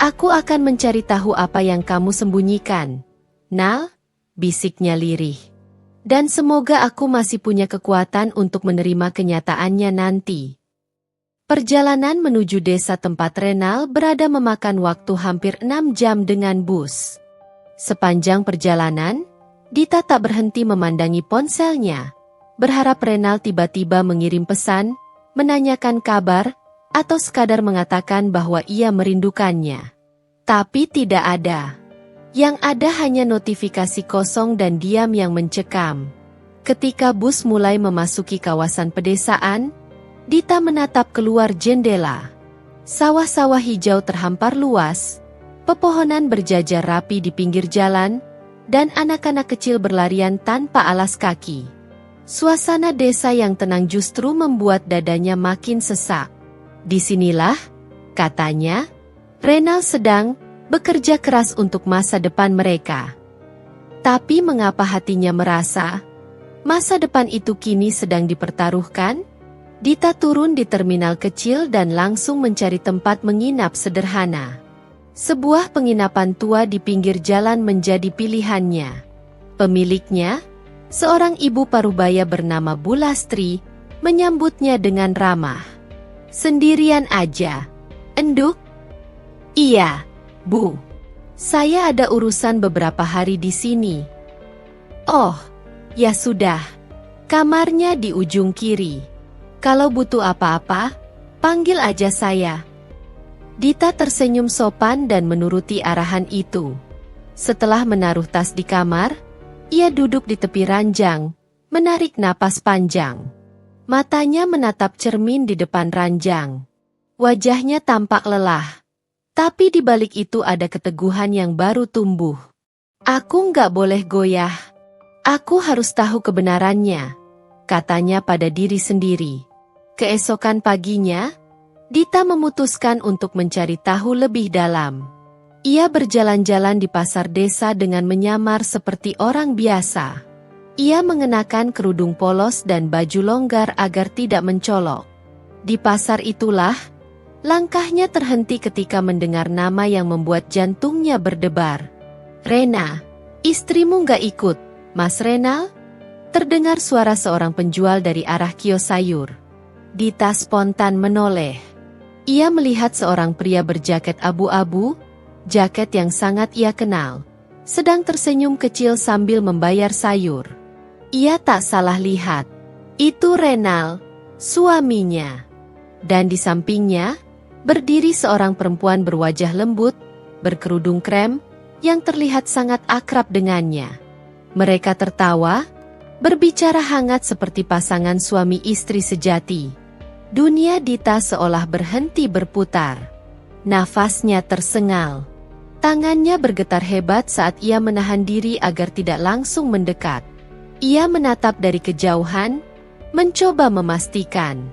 "Aku akan mencari tahu apa yang kamu sembunyikan, Nal," bisiknya lirih. "Dan semoga aku masih punya kekuatan untuk menerima kenyataannya nanti." Perjalanan menuju desa tempat Renal berada memakan waktu hampir 6 jam dengan bus. Sepanjang perjalanan, Dita tak berhenti memandangi ponselnya, berharap Renal tiba-tiba mengirim pesan, menanyakan kabar, atau sekadar mengatakan bahwa ia merindukannya. Tapi tidak ada. Yang ada hanya notifikasi kosong dan diam yang mencekam. Ketika bus mulai memasuki kawasan pedesaan, Dita menatap keluar jendela. Sawah-sawah hijau terhampar luas, pepohonan berjajar rapi di pinggir jalan, dan anak-anak kecil berlarian tanpa alas kaki. Suasana desa yang tenang justru membuat dadanya makin sesak. Disinilah, katanya, Renal sedang bekerja keras untuk masa depan mereka. Tapi mengapa hatinya merasa masa depan itu kini sedang dipertaruhkan? Dita turun di terminal kecil dan langsung mencari tempat menginap sederhana. Sebuah penginapan tua di pinggir jalan menjadi pilihannya. Pemiliknya, seorang ibu parubaya bernama Bu Lastri, menyambutnya dengan ramah. "Sendirian aja, Enduk?" "Iya, Bu. Saya ada urusan beberapa hari di sini." "Oh, ya sudah. Kamarnya di ujung kiri. Kalau butuh apa-apa, panggil aja saya." Dita tersenyum sopan dan menuruti arahan itu. Setelah menaruh tas di kamar, ia duduk di tepi ranjang, menarik napas panjang. Matanya menatap cermin di depan ranjang. Wajahnya tampak lelah. Tapi di balik itu ada keteguhan yang baru tumbuh. "Aku nggak boleh goyah. Aku harus tahu kebenarannya," katanya pada diri sendiri. Keesokan paginya, Dita memutuskan untuk mencari tahu lebih dalam. Ia berjalan-jalan di pasar desa dengan menyamar seperti orang biasa. Ia mengenakan kerudung polos dan baju longgar agar tidak mencolok. Di pasar itulah, langkahnya terhenti ketika mendengar nama yang membuat jantungnya berdebar. "Rena, istrimu nggak ikut, Mas Renal?" Terdengar suara seorang penjual dari arah kios sayur. Dita spontan menoleh. Ia melihat seorang pria berjaket abu-abu, jaket yang sangat ia kenal, sedang tersenyum kecil sambil membayar sayur. Ia tak salah lihat. Itu Renal, suaminya. Dan di sampingnya, berdiri seorang perempuan berwajah lembut, berkerudung krem, yang terlihat sangat akrab dengannya. Mereka tertawa, berbicara hangat seperti pasangan suami istri sejati. Dunia Dita seolah berhenti berputar. Nafasnya tersengal. Tangannya bergetar hebat saat ia menahan diri agar tidak langsung mendekat. Ia menatap dari kejauhan, mencoba memastikan.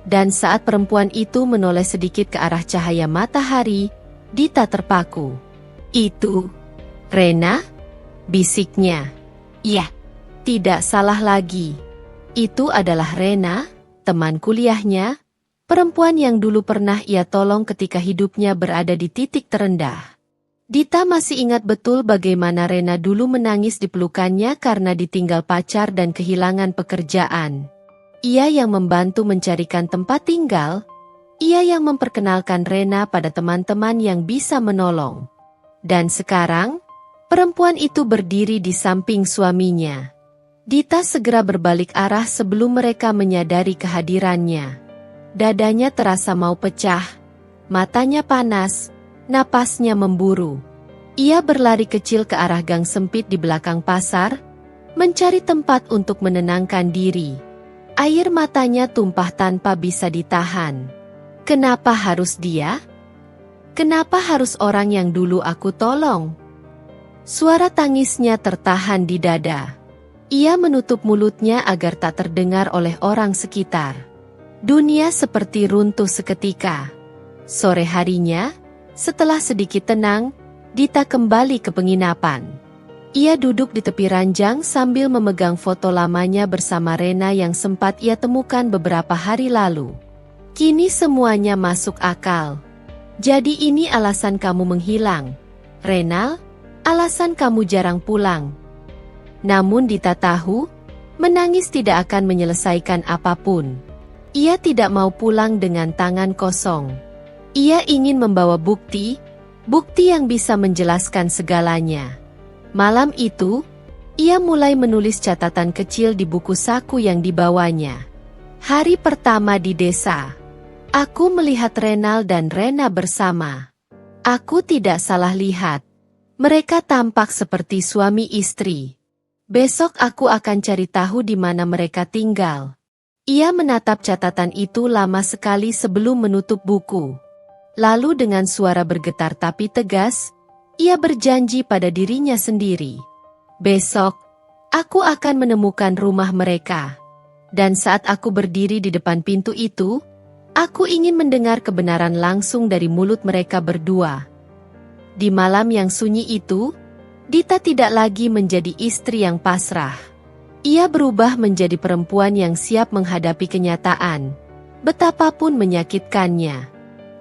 Dan saat perempuan itu menoleh sedikit ke arah cahaya matahari, Dita terpaku. "Itu Rena?" bisiknya. "Iya, tidak salah lagi. Itu adalah Rena, teman kuliahnya, perempuan yang dulu pernah ia tolong ketika hidupnya berada di titik terendah." Dita masih ingat betul bagaimana Rena dulu menangis di pelukannya karena ditinggal pacar dan kehilangan pekerjaan. Ia yang membantu mencarikan tempat tinggal, ia yang memperkenalkan Rena pada teman-teman yang bisa menolong. Dan sekarang, perempuan itu berdiri di samping suaminya. Dita segera berbalik arah sebelum mereka menyadari kehadirannya. Dadanya terasa mau pecah, matanya panas, napasnya memburu. Ia berlari kecil ke arah gang sempit di belakang pasar, mencari tempat untuk menenangkan diri. Air matanya tumpah tanpa bisa ditahan. Kenapa harus dia? Kenapa harus orang yang dulu aku tolong? Suara tangisnya tertahan di dada. Ia menutup mulutnya agar tak terdengar oleh orang sekitar. Dunia seperti runtuh seketika. Sore harinya, setelah sedikit tenang, Dita kembali ke penginapan. Ia duduk di tepi ranjang sambil memegang foto lamanya bersama Rena yang sempat ia temukan beberapa hari lalu. Kini semuanya masuk akal. Jadi ini alasan kamu menghilang, Renal? Alasan kamu jarang pulang. Namun Dita tahu, menangis tidak akan menyelesaikan apapun. Ia tidak mau pulang dengan tangan kosong. Ia ingin membawa bukti yang bisa menjelaskan segalanya. Malam itu, ia mulai menulis catatan kecil di buku saku yang dibawanya. Hari pertama di desa. Aku melihat Renal dan Rena bersama. Aku tidak salah lihat. Mereka tampak seperti suami istri. Besok aku akan cari tahu di mana mereka tinggal. Ia menatap catatan itu lama sekali sebelum menutup buku. Lalu dengan suara bergetar tapi tegas, ia berjanji pada dirinya sendiri. Besok, aku akan menemukan rumah mereka. Dan saat aku berdiri di depan pintu itu, aku ingin mendengar kebenaran langsung dari mulut mereka berdua. Di malam yang sunyi itu, Dita tidak lagi menjadi istri yang pasrah. Ia berubah menjadi perempuan yang siap menghadapi kenyataan, betapapun menyakitkannya.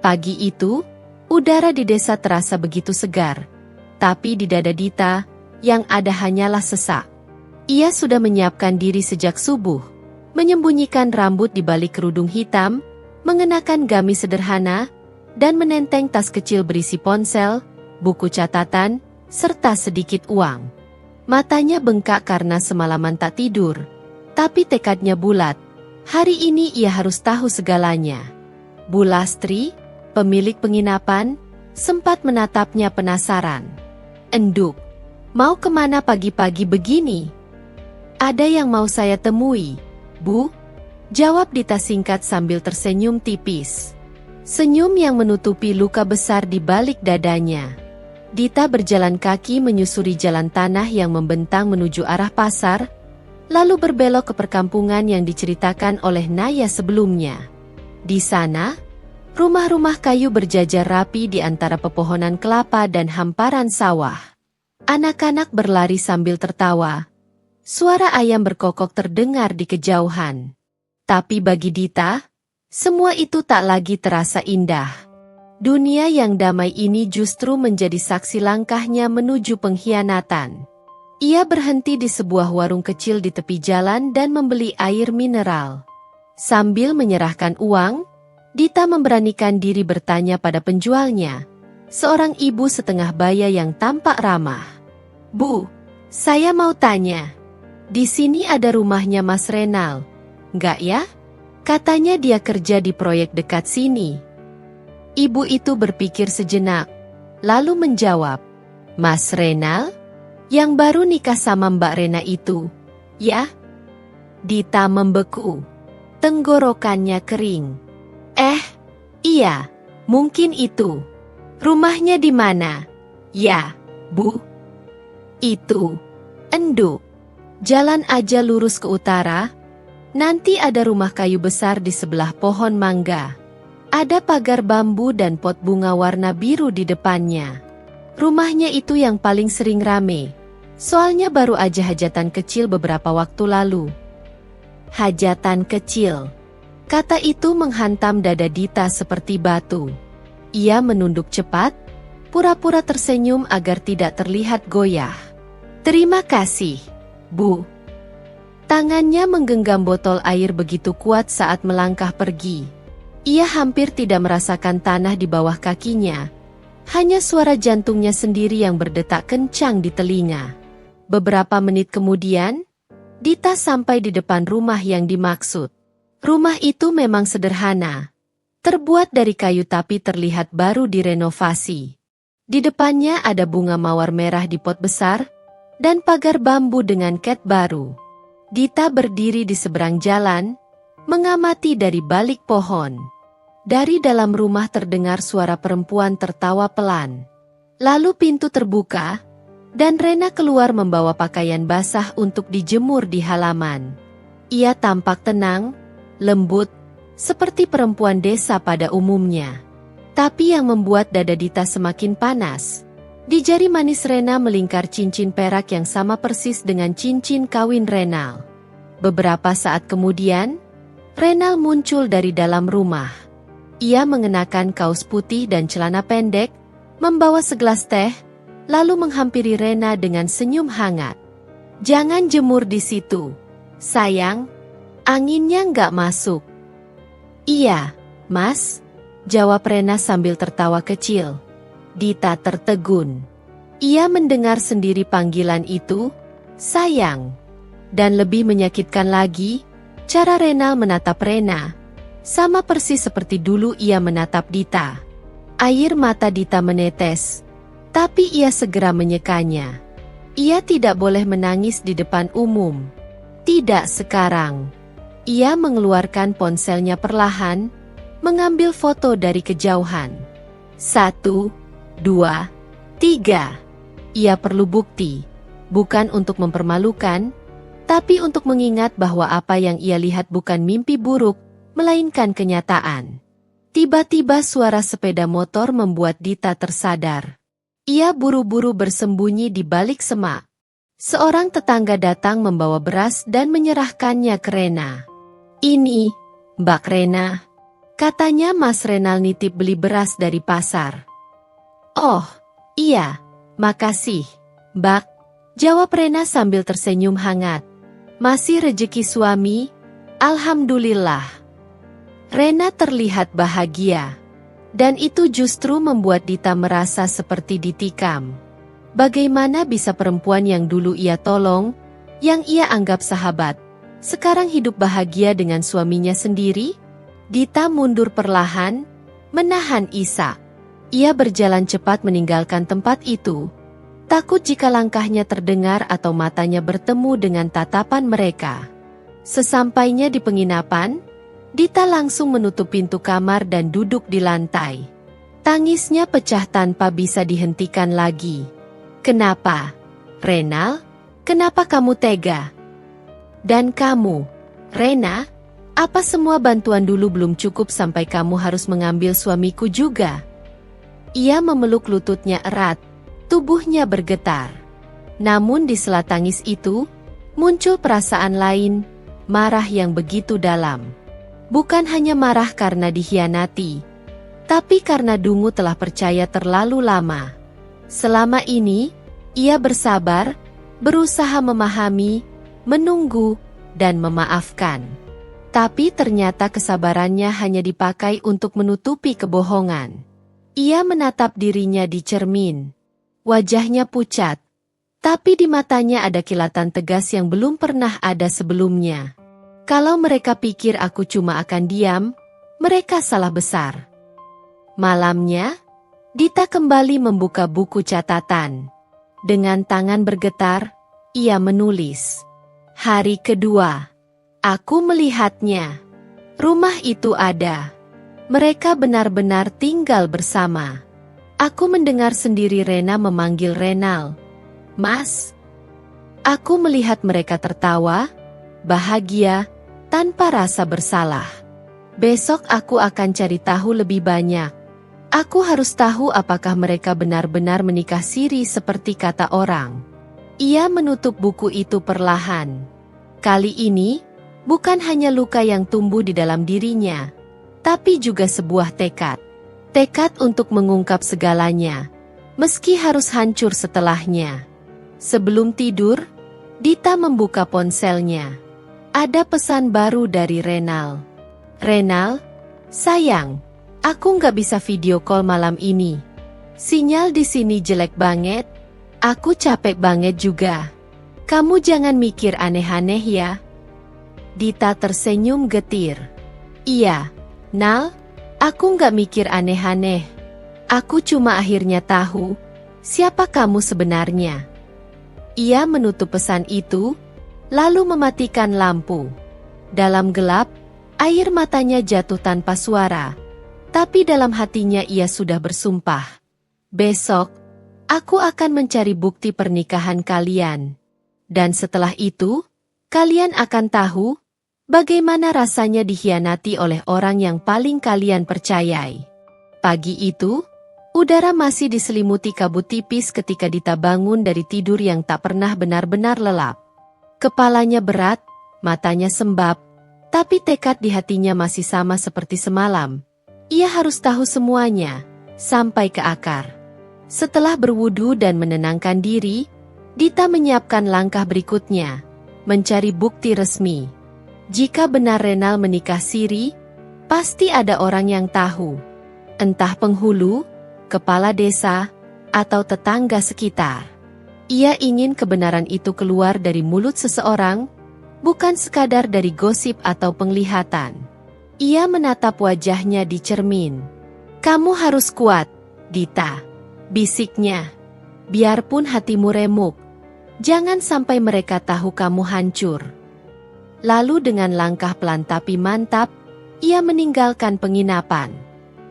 Pagi itu, udara di desa terasa begitu segar, tapi di dada Dita, yang ada hanyalah sesak. Ia sudah menyiapkan diri sejak subuh, menyembunyikan rambut di balik kerudung hitam, mengenakan gamis sederhana, dan menenteng tas kecil berisi ponsel, buku catatan, serta sedikit uang. Matanya bengkak karena semalaman tak tidur, tapi tekadnya bulat. Hari ini ia harus tahu segalanya. Bu Lastri, pemilik penginapan, sempat menatapnya penasaran. "Enduk, mau kemana pagi-pagi begini?" "Ada yang mau saya temui, Bu," jawab Dita singkat sambil tersenyum tipis. Senyum yang menutupi luka besar di balik dadanya. Dita berjalan kaki menyusuri jalan tanah yang membentang menuju arah pasar, lalu berbelok ke perkampungan yang diceritakan oleh Naya sebelumnya. Di sana, rumah-rumah kayu berjajar rapi di antara pepohonan kelapa dan hamparan sawah. Anak-anak berlari sambil tertawa. Suara ayam berkokok terdengar di kejauhan. Tapi bagi Dita, semua itu tak lagi terasa indah. Dunia yang damai ini justru menjadi saksi langkahnya menuju pengkhianatan. Ia berhenti di sebuah warung kecil di tepi jalan dan membeli air mineral. Sambil menyerahkan uang, Dita memberanikan diri bertanya pada penjualnya, seorang ibu setengah baya yang tampak ramah. "Bu, saya mau tanya, di sini ada rumahnya Mas Renal, nggak ya? Katanya dia kerja di proyek dekat sini." Ibu itu berpikir sejenak, lalu menjawab, "Mas Renal? Yang baru nikah sama Mbak Rena itu, ya?" Dita membeku. Tenggorokannya kering. Iya, mungkin itu. Rumahnya di mana?" "Ya, Bu. Itu. Enduk. Jalan aja lurus ke utara. Nanti ada rumah kayu besar di sebelah pohon mangga. Ada pagar bambu dan pot bunga warna biru di depannya. Rumahnya itu yang paling sering rame. Soalnya baru aja hajatan kecil beberapa waktu lalu." Hajatan kecil. Kata itu menghantam dada Dita seperti batu. Ia menunduk cepat, pura-pura tersenyum agar tidak terlihat goyah. "Terima kasih, Bu." Tangannya menggenggam botol air begitu kuat saat melangkah pergi. Ia hampir tidak merasakan tanah di bawah kakinya. Hanya suara jantungnya sendiri yang berdetak kencang di telinga. Beberapa menit kemudian, Dita sampai di depan rumah yang dimaksud. Rumah itu memang sederhana. Terbuat dari kayu tapi terlihat baru direnovasi. Di depannya ada bunga mawar merah di pot besar, dan pagar bambu dengan cat baru. Dita berdiri di seberang jalan, mengamati dari balik pohon. Dari dalam rumah terdengar suara perempuan tertawa pelan. Lalu pintu terbuka, dan Rena keluar membawa pakaian basah untuk dijemur di halaman. Ia tampak tenang, lembut, seperti perempuan desa pada umumnya. Tapi yang membuat dada Dita semakin panas, di jari manis Rena melingkar cincin perak yang sama persis dengan cincin kawin Renal. Beberapa saat kemudian, Renal muncul dari dalam rumah. Ia mengenakan kaos putih dan celana pendek, membawa segelas teh, lalu menghampiri Rena dengan senyum hangat. "Jangan jemur di situ, sayang. Anginnya nggak masuk." "Iya, Mas," jawab Rena sambil tertawa kecil. Dita tertegun. Ia mendengar sendiri panggilan itu, sayang. Dan lebih menyakitkan lagi, cara Renal menatap Rena, sama persis seperti dulu ia menatap Dita. Air mata Dita menetes, tapi ia segera menyekanya. Ia tidak boleh menangis di depan umum. Tidak sekarang. Ia mengeluarkan ponselnya perlahan, mengambil foto dari kejauhan. 1, 2, 3. Ia perlu bukti, bukan untuk mempermalukan, tapi untuk mengingat bahwa apa yang ia lihat bukan mimpi buruk, melainkan kenyataan. Tiba-tiba suara sepeda motor membuat Dita tersadar. Ia buru-buru bersembunyi di balik semak. Seorang tetangga datang membawa beras dan menyerahkannya ke Rena. "Ini, Mbak Rena," katanya. "Mas Renal nitip beli beras dari pasar." "Oh, iya, makasih, Mbak," jawab Rena sambil tersenyum hangat. "Masih rejeki suami? Alhamdulillah." Rena terlihat bahagia. Dan itu justru membuat Dita merasa seperti ditikam. Bagaimana bisa perempuan yang dulu ia tolong, yang ia anggap sahabat, sekarang hidup bahagia dengan suaminya sendiri? Dita mundur perlahan, menahan isak. Ia berjalan cepat meninggalkan tempat itu. Takut jika langkahnya terdengar atau matanya bertemu dengan tatapan mereka. Sesampainya di penginapan, Dita langsung menutup pintu kamar dan duduk di lantai. Tangisnya pecah tanpa bisa dihentikan lagi. "Kenapa, Renal? Kenapa kamu tega? Dan kamu, Rena, apa semua bantuan dulu belum cukup sampai kamu harus mengambil suamiku juga?" Ia memeluk lututnya erat, tubuhnya bergetar. Namun di sela tangis itu, muncul perasaan lain, marah yang begitu dalam. Bukan hanya marah karena dikhianati, tapi karena Dungu telah percaya terlalu lama. Selama ini, ia bersabar, berusaha memahami, menunggu, dan memaafkan. Tapi ternyata kesabarannya hanya dipakai untuk menutupi kebohongan. Ia menatap dirinya di cermin. Wajahnya pucat, tapi di matanya ada kilatan tegas yang belum pernah ada sebelumnya. Kalau mereka pikir aku cuma akan diam, mereka salah besar. Malamnya, Dita kembali membuka buku catatan. Dengan tangan bergetar, ia menulis. Hari kedua, aku melihatnya. Rumah itu ada. Mereka benar-benar tinggal bersama. Aku mendengar sendiri Rena memanggil Renal. "Mas." Aku melihat mereka tertawa, bahagia, tanpa rasa bersalah. Besok aku akan cari tahu lebih banyak. Aku harus tahu apakah mereka benar-benar menikah siri seperti kata orang. Ia menutup buku itu perlahan. Kali ini, bukan hanya luka yang tumbuh di dalam dirinya, tapi juga sebuah tekad. Tekad untuk mengungkap segalanya, meski harus hancur setelahnya. Sebelum tidur, Dita membuka ponselnya. Ada pesan baru dari Renal. "Renal, sayang, aku nggak bisa video call malam ini. Sinyal di sini jelek banget. Aku capek banget juga. Kamu jangan mikir aneh-aneh ya." Dita tersenyum getir. "Iya, Nal, aku nggak mikir aneh-aneh. Aku cuma akhirnya tahu siapa kamu sebenarnya." Ia menutup pesan itu, lalu mematikan lampu. Dalam gelap, air matanya jatuh tanpa suara. Tapi dalam hatinya ia sudah bersumpah. "Besok, aku akan mencari bukti pernikahan kalian. Dan setelah itu, kalian akan tahu bagaimana rasanya dikhianati oleh orang yang paling kalian percayai." Pagi itu, udara masih diselimuti kabut tipis ketika Dita bangun dari tidur yang tak pernah benar-benar lelap. Kepalanya berat, matanya sembab, tapi tekad di hatinya masih sama seperti semalam. Ia harus tahu semuanya, sampai ke akar. Setelah berwudu dan menenangkan diri, Dita menyiapkan langkah berikutnya, mencari bukti resmi. Jika benar Renal menikah siri, pasti ada orang yang tahu. Entah penghulu, kepala desa, atau tetangga sekitar. Ia ingin kebenaran itu keluar dari mulut seseorang, bukan sekadar dari gosip atau penglihatan. Ia menatap wajahnya di cermin. "Kamu harus kuat, Dita," bisiknya. "Biarpun hatimu remuk, jangan sampai mereka tahu kamu hancur." Lalu dengan langkah pelan tapi mantap, ia meninggalkan penginapan.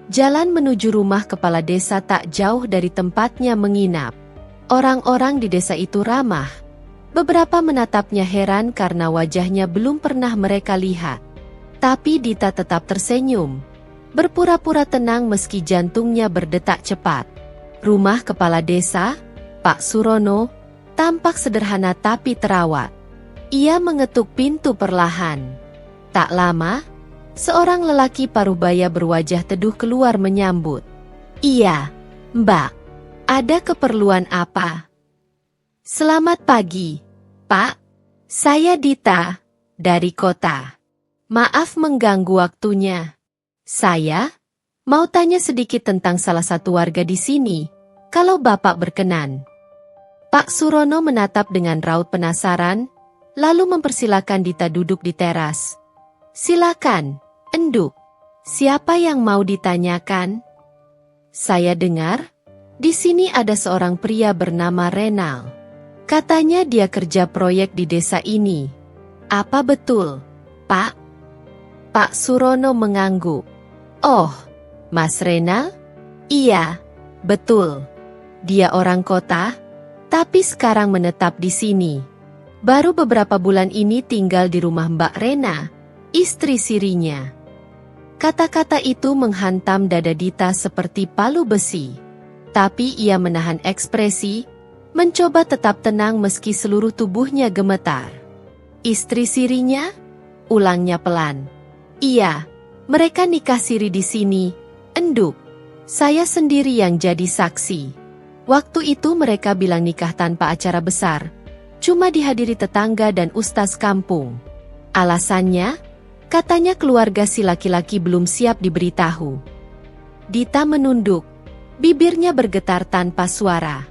Jalan menuju rumah kepala desa tak jauh dari tempatnya menginap. Orang-orang di desa itu ramah. Beberapa menatapnya heran karena wajahnya belum pernah mereka lihat. Tapi Dita tetap tersenyum, berpura-pura tenang meski jantungnya berdetak cepat. Rumah kepala desa, Pak Surono, tampak sederhana tapi terawat. Ia mengetuk pintu perlahan. Tak lama, seorang lelaki parubaya berwajah teduh keluar menyambut. "Iya, Mbak. Ada keperluan apa?" "Selamat pagi, Pak. Saya Dita, dari kota. Maaf mengganggu waktunya. Saya mau tanya sedikit tentang salah satu warga di sini, kalau Bapak berkenan." Pak Surono menatap dengan raut penasaran, lalu mempersilakan Dita duduk di teras. "Silakan, Enduk. Siapa yang mau ditanyakan?" "Saya dengar di sini ada seorang pria bernama Renal. Katanya dia kerja proyek di desa ini. Apa betul, Pak?" Pak Surono mengangguk. "Oh, Mas Renal? Iya, betul. Dia orang kota, tapi sekarang menetap di sini. Baru beberapa bulan ini tinggal di rumah Mbak Rena, istri sirinya." Kata-kata itu menghantam dada Dita seperti palu besi. Tapi ia menahan ekspresi, mencoba tetap tenang meski seluruh tubuhnya gemetar. "Istri sirinya?" ulangnya pelan. "Iya, mereka nikah siri di sini, Enduk. Saya sendiri yang jadi saksi. Waktu itu mereka bilang nikah tanpa acara besar, cuma dihadiri tetangga dan ustaz kampung. Alasannya, katanya keluarga si laki-laki belum siap diberitahu." Dita menunduk. Bibirnya bergetar tanpa suara.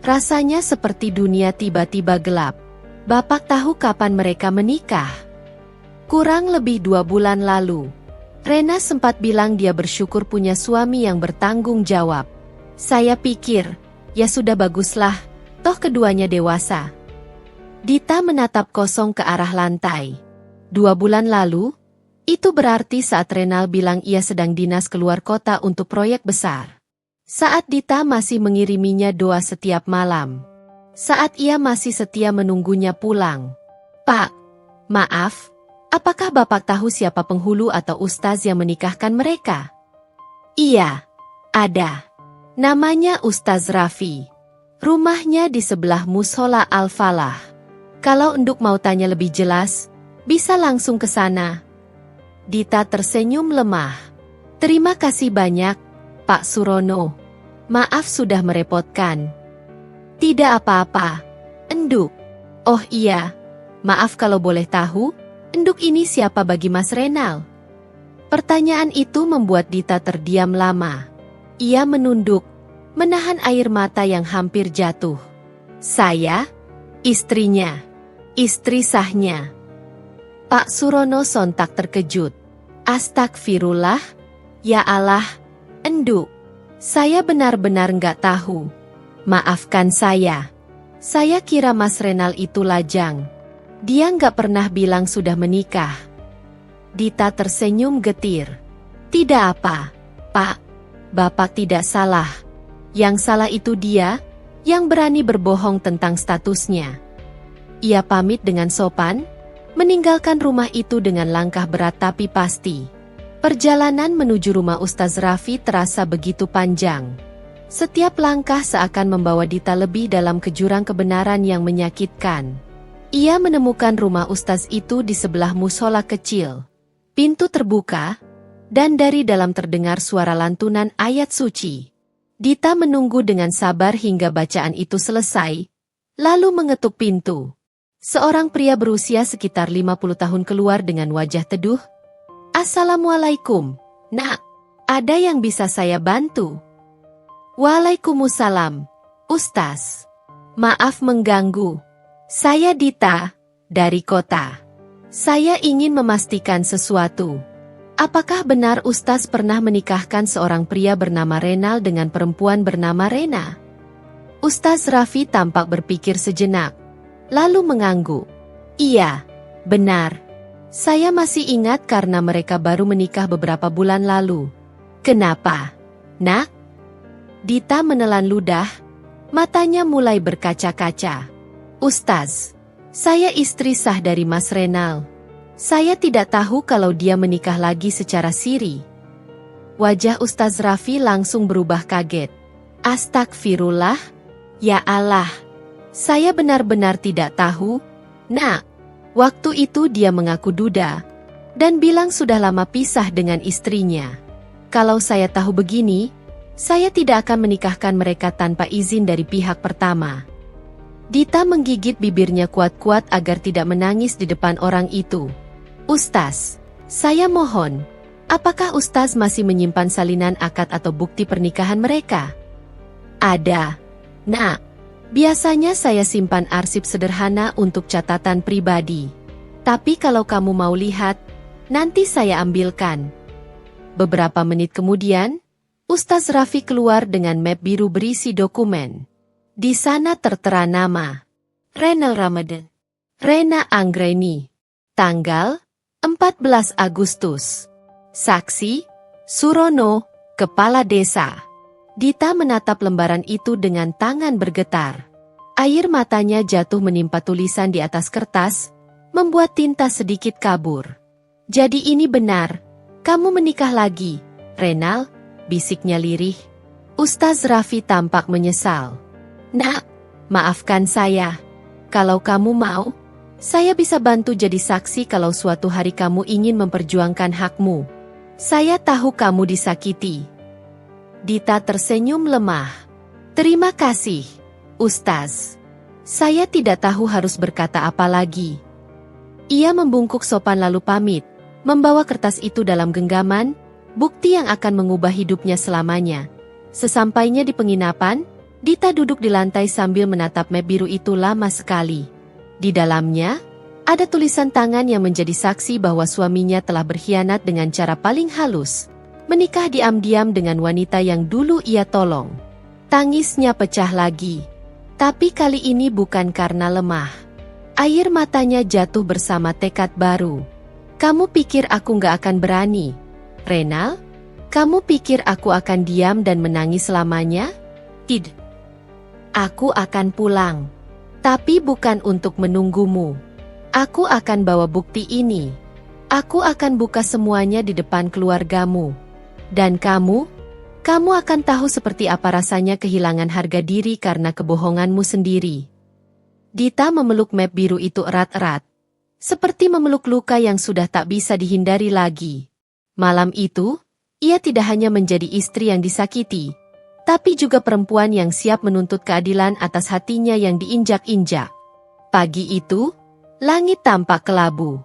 Rasanya seperti dunia tiba-tiba gelap. "Bapak tahu kapan mereka menikah?" "Kurang lebih 2 bulan lalu. Rena sempat bilang dia bersyukur punya suami yang bertanggung jawab. Saya pikir, ya sudah baguslah, toh keduanya dewasa." Dita menatap kosong ke arah lantai. 2 bulan lalu? Itu berarti saat Renal bilang ia sedang dinas keluar kota untuk proyek besar. Saat Dita masih mengiriminya doa setiap malam. Saat ia masih setia menunggunya pulang. "Pak, maaf, apakah Bapak tahu siapa penghulu atau ustaz yang menikahkan mereka?" "Iya, ada. Namanya Ustaz Raffi. Rumahnya di sebelah Mushola Al-Falah. Kalau Enduk mau tanya lebih jelas, bisa langsung ke sana." Dita tersenyum lemah. "Terima kasih banyak, Pak Surono. Maaf sudah merepotkan." "Tidak apa-apa, Enduk. Oh iya, maaf kalau boleh tahu, Enduk ini siapa bagi Mas Renal?" Pertanyaan itu membuat Dita terdiam lama. Ia menunduk, menahan air mata yang hampir jatuh. "Saya? Istrinya. Istri sahnya." Pak Surono sontak terkejut. "Astagfirullah, ya Allah, Enduk. Saya benar-benar nggak tahu. Maafkan saya. Saya kira Mas Renal itu lajang. Dia nggak pernah bilang sudah menikah." Dita tersenyum getir. "Tidak apa, Pak. Bapak tidak salah. Yang salah itu dia, yang berani berbohong tentang statusnya." Ia pamit dengan sopan, meninggalkan rumah itu dengan langkah berat tapi pasti. Perjalanan menuju rumah Ustaz Raffi terasa begitu panjang. Setiap langkah seakan membawa Dita lebih dalam ke jurang kebenaran yang menyakitkan. Ia menemukan rumah Ustaz itu di sebelah mushola kecil. Pintu terbuka, dan dari dalam terdengar suara lantunan ayat suci. Dita menunggu dengan sabar hingga bacaan itu selesai, lalu mengetuk pintu. Seorang pria berusia sekitar 50 tahun keluar dengan wajah teduh. "Assalamualaikum, Nak. Ada yang bisa saya bantu?" "Waalaikumsalam, Ustaz. Maaf mengganggu. Saya Dita, dari kota. Saya ingin memastikan sesuatu. Apakah benar Ustaz pernah menikahkan seorang pria bernama Renal dengan perempuan bernama Rena?" Ustaz Raffi tampak berpikir sejenak, lalu mengangguk. "Iya, benar. Saya masih ingat karena mereka baru menikah beberapa bulan lalu. Kenapa, Nak? Dita menelan ludah, matanya mulai berkaca-kaca. Ustaz, saya istri sah dari Mas Renal. Saya tidak tahu kalau dia menikah lagi secara siri. Wajah Ustaz Raffi langsung berubah kaget. Astagfirullah, ya Allah. Saya benar-benar tidak tahu, Nak. Waktu itu dia mengaku duda dan bilang sudah lama pisah dengan istrinya. Kalau saya tahu begini, saya tidak akan menikahkan mereka tanpa izin dari pihak pertama. Dita menggigit bibirnya kuat-kuat agar tidak menangis di depan orang itu. Ustaz, saya mohon, apakah Ustaz masih menyimpan salinan akad atau bukti pernikahan mereka? Ada, Nak. Biasanya saya simpan arsip sederhana untuk catatan pribadi. Tapi kalau kamu mau lihat, nanti saya ambilkan. Beberapa menit kemudian, Ustaz Raffi keluar dengan map biru berisi dokumen. Di sana tertera nama Renal Ramadan, Rena Anggreni. Tanggal 14 Agustus. Saksi Surono, Kepala Desa. Dita menatap lembaran itu dengan tangan bergetar. Air matanya jatuh menimpa tulisan di atas kertas, membuat tinta sedikit kabur. Jadi ini benar, kamu menikah lagi, Renal, bisiknya lirih. Ustaz Raffi tampak menyesal. Nak, maafkan saya. Kalau kamu mau, saya bisa bantu jadi saksi kalau suatu hari kamu ingin memperjuangkan hakmu. Saya tahu kamu disakiti. Dita tersenyum lemah. Terima kasih, Ustaz. Saya tidak tahu harus berkata apa lagi. Ia membungkuk sopan lalu pamit, membawa kertas itu dalam genggaman, bukti yang akan mengubah hidupnya selamanya. Sesampainya di penginapan, Dita duduk di lantai sambil menatap map biru itu lama sekali. Di dalamnya, ada tulisan tangan yang menjadi saksi bahwa suaminya telah berkhianat dengan cara paling halus. Menikah diam-diam dengan wanita yang dulu ia tolong. Tangisnya pecah lagi. Tapi kali ini bukan karena lemah. Air matanya jatuh bersama tekad baru. Kamu pikir aku gak akan berani, Renal? Kamu pikir aku akan diam dan menangis selamanya? Tidak. Aku akan pulang. Tapi bukan untuk menunggumu. Aku akan bawa bukti ini. Aku akan buka semuanya di depan keluargamu. Dan kamu akan tahu seperti apa rasanya kehilangan harga diri karena kebohonganmu sendiri. Dita memeluk map biru itu erat-erat. Seperti memeluk luka yang sudah tak bisa dihindari lagi. Malam itu, ia tidak hanya menjadi istri yang disakiti, tapi juga perempuan yang siap menuntut keadilan atas hatinya yang diinjak-injak. Pagi itu, langit tampak kelabu.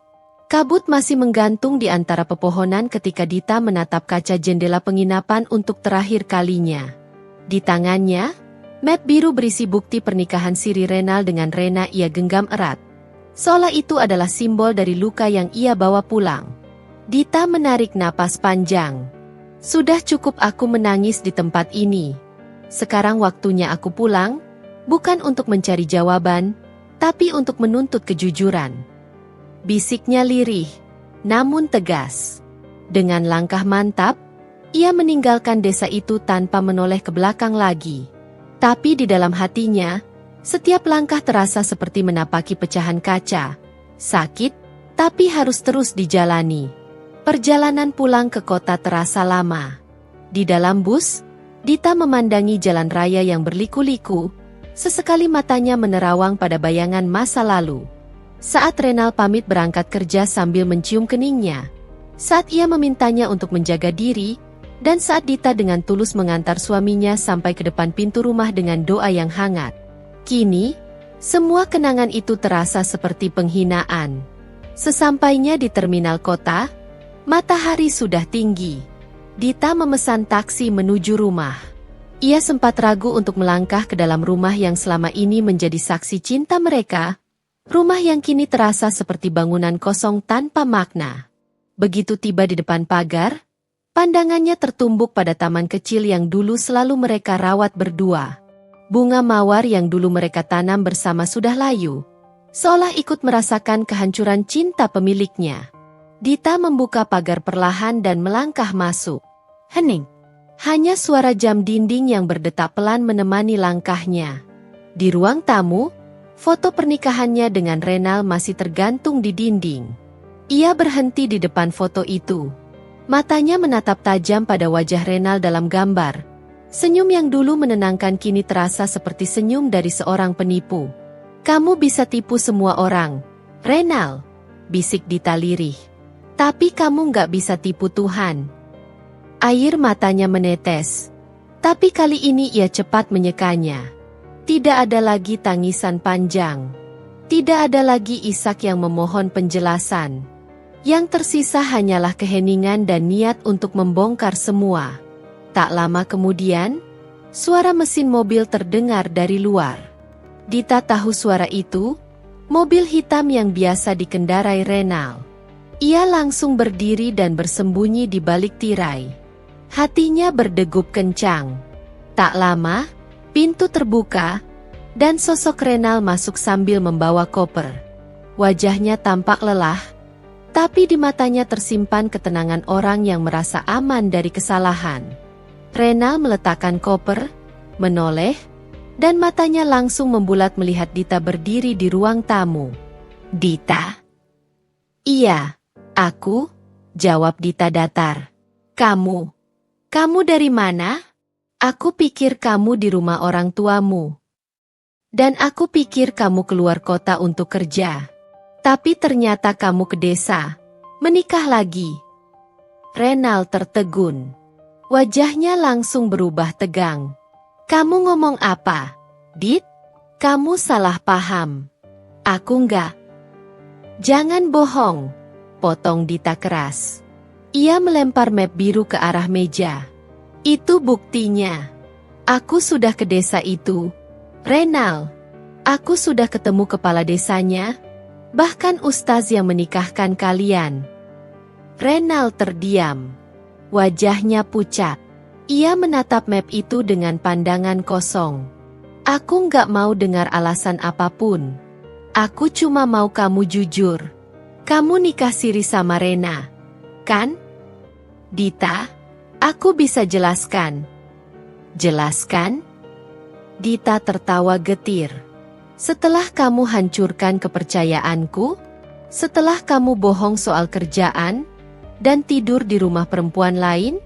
Kabut masih menggantung di antara pepohonan ketika Dita menatap kaca jendela penginapan untuk terakhir kalinya. Di tangannya, map biru berisi bukti pernikahan siri Renal dengan Rena ia genggam erat. Seolah itu adalah simbol dari luka yang ia bawa pulang. Dita menarik napas panjang. Sudah cukup aku menangis di tempat ini. Sekarang waktunya aku pulang, bukan untuk mencari jawaban, tapi untuk menuntut kejujuran. Bisiknya lirih, namun tegas. Dengan langkah mantap, ia meninggalkan desa itu tanpa menoleh ke belakang lagi. Tapi di dalam hatinya, setiap langkah terasa seperti menapaki pecahan kaca. Sakit, tapi harus terus dijalani. Perjalanan pulang ke kota terasa lama. Di dalam bus, Dita memandangi jalan raya yang berliku-liku. Sesekali matanya menerawang pada bayangan masa lalu. Saat Renal pamit berangkat kerja sambil mencium keningnya. Saat ia memintanya untuk menjaga diri, dan saat Dita dengan tulus mengantar suaminya sampai ke depan pintu rumah dengan doa yang hangat. Kini, semua kenangan itu terasa seperti penghinaan. Sesampainya di terminal kota, matahari sudah tinggi. Dita memesan taksi menuju rumah. Ia sempat ragu untuk melangkah ke dalam rumah yang selama ini menjadi saksi cinta mereka. Rumah yang kini terasa seperti bangunan kosong tanpa makna. Begitu tiba di depan pagar, pandangannya tertumbuk pada taman kecil yang dulu selalu mereka rawat berdua. Bunga mawar yang dulu mereka tanam bersama sudah layu, seolah ikut merasakan kehancuran cinta pemiliknya. Dita membuka pagar perlahan dan melangkah masuk. Hening. Hanya suara jam dinding yang berdetak pelan menemani langkahnya. Di ruang tamu, foto pernikahannya dengan Renal masih tergantung di dinding. Ia berhenti di depan foto itu. Matanya menatap tajam pada wajah Renal dalam gambar. Senyum yang dulu menenangkan kini terasa seperti senyum dari seorang penipu. "Kamu bisa tipu semua orang, Renal," bisik Dita lirih. "Tapi kamu nggak bisa tipu Tuhan." Air matanya menetes. Tapi kali ini ia cepat menyekanya. Tidak ada lagi tangisan panjang. Tidak ada lagi Ishak yang memohon penjelasan. Yang tersisa hanyalah keheningan dan niat untuk membongkar semua. Tak lama kemudian, suara mesin mobil terdengar dari luar. Dita tahu suara itu, mobil hitam yang biasa dikendarai Renal. Ia langsung berdiri dan bersembunyi di balik tirai. Hatinya berdegup kencang. Tak lama, pintu terbuka, dan sosok Renal masuk sambil membawa koper. Wajahnya tampak lelah, tapi di matanya tersimpan ketenangan orang yang merasa aman dari kesalahan. Renal meletakkan koper, menoleh, dan matanya langsung membulat melihat Dita berdiri di ruang tamu. "Dita?" "Iya, aku," jawab Dita datar. Kamu dari mana?" "Aku pikir kamu di rumah orang tuamu. Dan aku pikir kamu keluar kota untuk kerja. Tapi ternyata kamu ke desa, menikah lagi." Renal tertegun. Wajahnya langsung berubah tegang. "Kamu ngomong apa, Dit? Kamu salah paham. Aku enggak." "Jangan bohong," potong Dita keras. Ia melempar map biru ke arah meja. "Itu buktinya. Aku sudah ke desa itu, Renal. Aku sudah ketemu kepala desanya, bahkan ustaz yang menikahkan kalian." Renal terdiam. Wajahnya pucat. Ia menatap map itu dengan pandangan kosong. "Aku nggak mau dengar alasan apapun. Aku cuma mau kamu jujur. Kamu nikah siri sama Rena, kan?" "Dita, aku bisa jelaskan." "Jelaskan?" Dita tertawa getir. "Setelah kamu hancurkan kepercayaanku, setelah kamu bohong soal kerjaan, dan tidur di rumah perempuan lain,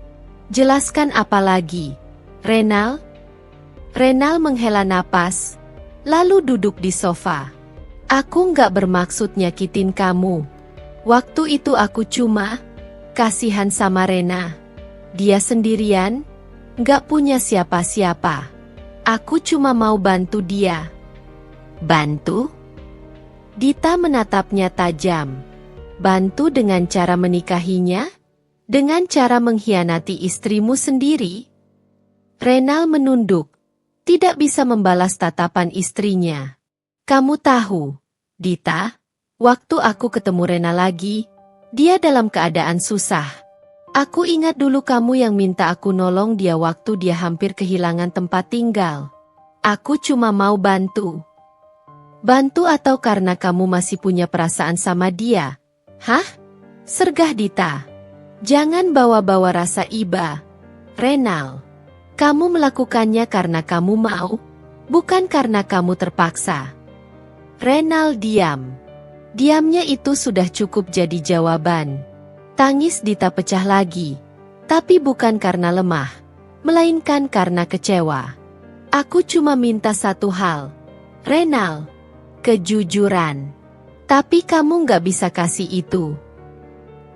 jelaskan apa lagi, Renal?" Renal menghela napas, lalu duduk di sofa. "Aku nggak bermaksud nyakitin kamu. Waktu itu aku cuma kasihan sama Rena. Dia sendirian, nggak punya siapa-siapa. Aku cuma mau bantu dia." "Bantu?" Dita menatapnya tajam. "Bantu dengan cara menikahinya? Dengan cara mengkhianati istrimu sendiri?" Renal menunduk, tidak bisa membalas tatapan istrinya. "Kamu tahu, Dita, waktu aku ketemu Rena lagi, dia dalam keadaan susah. Aku ingat dulu kamu yang minta aku nolong dia waktu dia hampir kehilangan tempat tinggal. Aku cuma mau bantu." "Bantu atau karena kamu masih punya perasaan sama dia?" "Hah?" sergah Dita. "Jangan bawa-bawa rasa iba, Renal. Kamu melakukannya karena kamu mau, bukan karena kamu terpaksa." Renal diam. Diamnya itu sudah cukup jadi jawaban. Tangis Dita pecah lagi, tapi bukan karena lemah, melainkan karena kecewa. "Aku cuma minta satu hal, Renal, kejujuran. Tapi kamu nggak bisa kasih itu.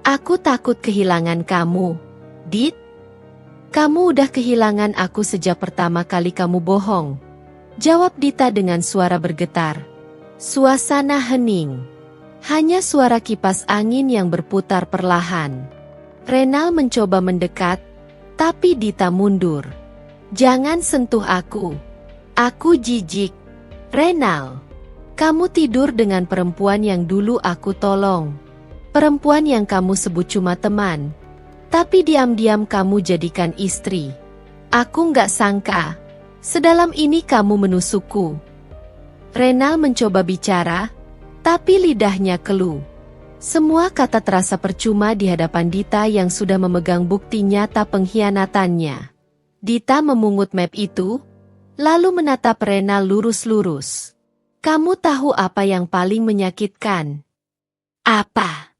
Aku takut kehilangan kamu, Dit. Kamu udah kehilangan aku sejak pertama kali kamu bohong," jawab Dita dengan suara bergetar. Suasana hening. Hanya suara kipas angin yang berputar perlahan. Renal mencoba mendekat, tapi Dita mundur. "Jangan sentuh aku. Aku jijik. Renal, kamu tidur dengan perempuan yang dulu aku tolong. Perempuan yang kamu sebut cuma teman. Tapi diam-diam kamu jadikan istri. Aku nggak sangka, sedalam ini kamu menusukku." Renal mencoba bicara, tapi lidahnya keluh. Semua kata terasa percuma di hadapan Dita yang sudah memegang bukti nyata pengkhianatannya. Dita memungut map itu, lalu menatap Renal lurus-lurus. Kamu tahu apa yang paling menyakitkan? Apa?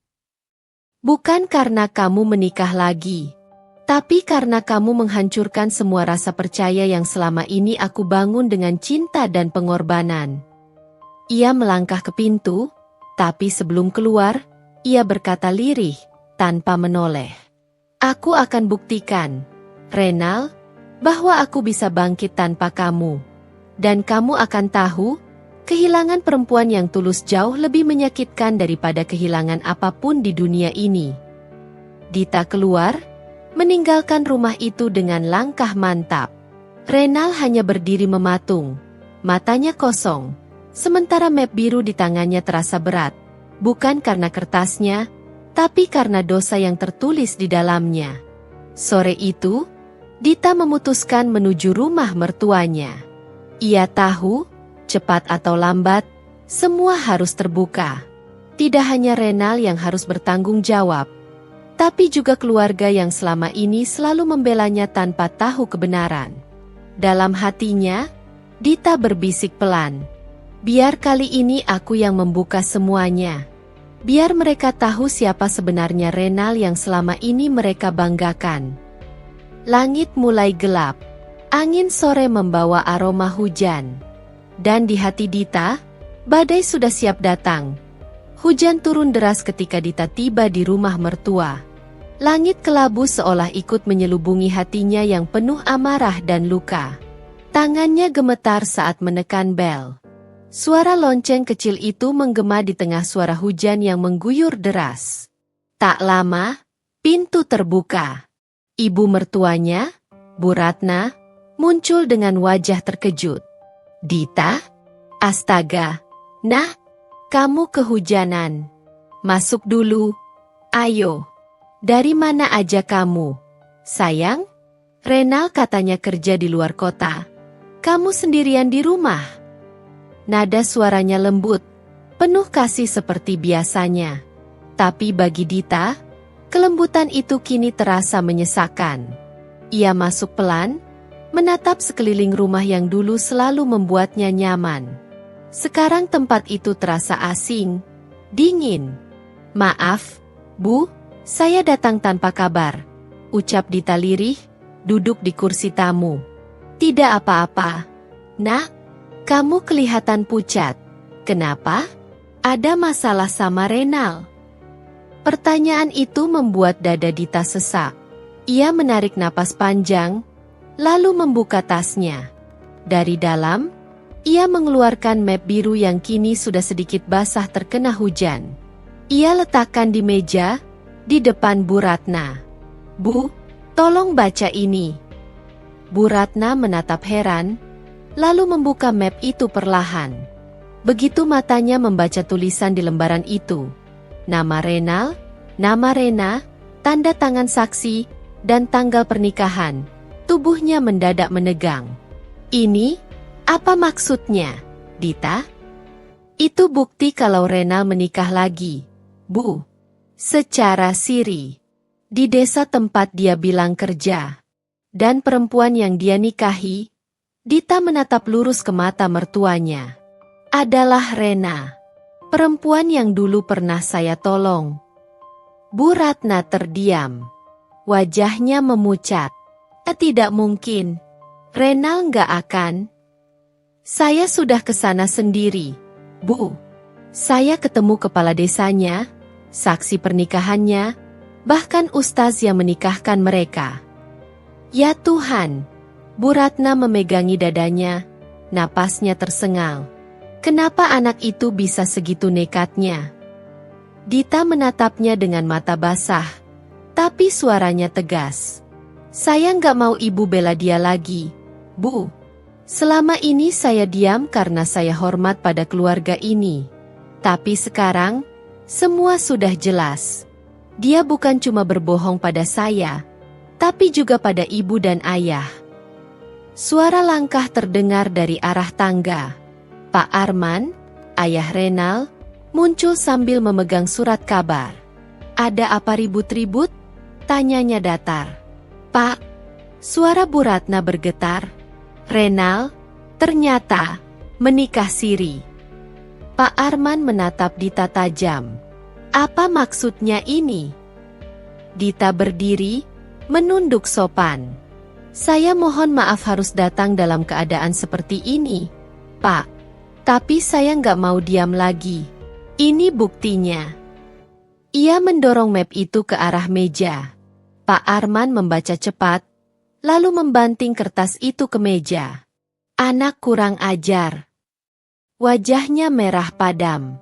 Bukan karena kamu menikah lagi, tapi karena kamu menghancurkan semua rasa percaya yang selama ini aku bangun dengan cinta dan pengorbanan. Ia melangkah ke pintu, tapi sebelum keluar, ia berkata lirih, tanpa menoleh. Aku akan buktikan, Renal, bahwa aku bisa bangkit tanpa kamu. Dan kamu akan tahu, kehilangan perempuan yang tulus jauh lebih menyakitkan daripada kehilangan apapun di dunia ini. Dita keluar, meninggalkan rumah itu dengan langkah mantap. Renal hanya berdiri mematung, matanya kosong, sementara map biru di tangannya terasa berat. Bukan karena kertasnya, tapi karena dosa yang tertulis di dalamnya. Sore itu, Dita memutuskan menuju rumah mertuanya. Ia tahu, cepat atau lambat, semua harus terbuka. Tidak hanya Renal yang harus bertanggung jawab, tapi juga keluarga yang selama ini selalu membelanya tanpa tahu kebenaran. Dalam hatinya, Dita berbisik pelan. Biar kali ini aku yang membuka semuanya. Biar mereka tahu siapa sebenarnya Renal yang selama ini mereka banggakan. Langit mulai gelap. Angin sore membawa aroma hujan. Dan di hati Dita, badai sudah siap datang. Hujan turun deras ketika Dita tiba di rumah mertua. Langit kelabu seolah ikut menyelubungi hatinya yang penuh amarah dan luka. Tangannya gemetar saat menekan bel. Suara lonceng kecil itu menggema di tengah suara hujan yang mengguyur deras. Tak lama, pintu terbuka. Ibu mertuanya, Bu Ratna, muncul dengan wajah terkejut. Dita? Astaga, Nak, kamu kehujanan. Masuk dulu. Ayo. Dari mana aja kamu? Sayang? Renal katanya kerja di luar kota. Kamu sendirian di rumah? Nada suaranya lembut, penuh kasih seperti biasanya. Tapi bagi Dita, kelembutan itu kini terasa menyesakan. Ia masuk pelan, menatap sekeliling rumah yang dulu selalu membuatnya nyaman. Sekarang tempat itu terasa asing, dingin. Maaf, Bu, saya datang tanpa kabar, ucap Dita lirih, duduk di kursi tamu. Tidak apa-apa, Nak. Kamu kelihatan pucat. Kenapa? Ada masalah sama Renal? Pertanyaan itu membuat dada Dita sesak. Ia menarik napas panjang, lalu membuka tasnya. Dari dalam, ia mengeluarkan map biru yang kini sudah sedikit basah terkena hujan. Ia letakkan di meja, di depan Bu Ratna. Bu, tolong baca ini. Bu Ratna menatap heran, lalu membuka map itu perlahan. Begitu matanya membaca tulisan di lembaran itu. Nama Renal, nama Rena, tanda tangan saksi, dan tanggal pernikahan. Tubuhnya mendadak menegang. Ini, apa maksudnya, Dita? Itu bukti kalau Renal menikah lagi, Bu. Secara siri. Di desa tempat dia bilang kerja. Dan perempuan yang dia nikahi, Dita menatap lurus ke mata mertuanya. Adalah Rena. Perempuan yang dulu pernah saya tolong. Bu Ratna terdiam. Wajahnya memucat. Tidak mungkin. Renal nggak akan. Saya sudah ke sana sendiri, Bu. Saya ketemu kepala desanya, saksi pernikahannya, bahkan ustaz yang menikahkan mereka. Ya Tuhan. Bu Ratna memegangi dadanya, napasnya tersengal. Kenapa anak itu bisa segitu nekatnya? Dita menatapnya dengan mata basah, tapi suaranya tegas. Saya nggak mau ibu bela dia lagi, Bu. Selama ini saya diam karena saya hormat pada keluarga ini. Tapi sekarang, semua sudah jelas. Dia bukan cuma berbohong pada saya, tapi juga pada ibu dan ayah. Suara langkah terdengar dari arah tangga. Pak Arman, ayah Renal, muncul sambil memegang surat kabar. Ada apa ribut-ribut? Tanyanya datar. Pak, suara Bu Ratna bergetar. Renal, ternyata, menikah siri. Pak Arman menatap Dita tajam. Apa maksudnya ini? Dita berdiri, menunduk sopan. Saya mohon maaf harus datang dalam keadaan seperti ini, Pak. Tapi saya nggak mau diam lagi. Ini buktinya. Ia mendorong map itu ke arah meja. Pak Arman membaca cepat, lalu membanting kertas itu ke meja. Anak kurang ajar. Wajahnya merah padam.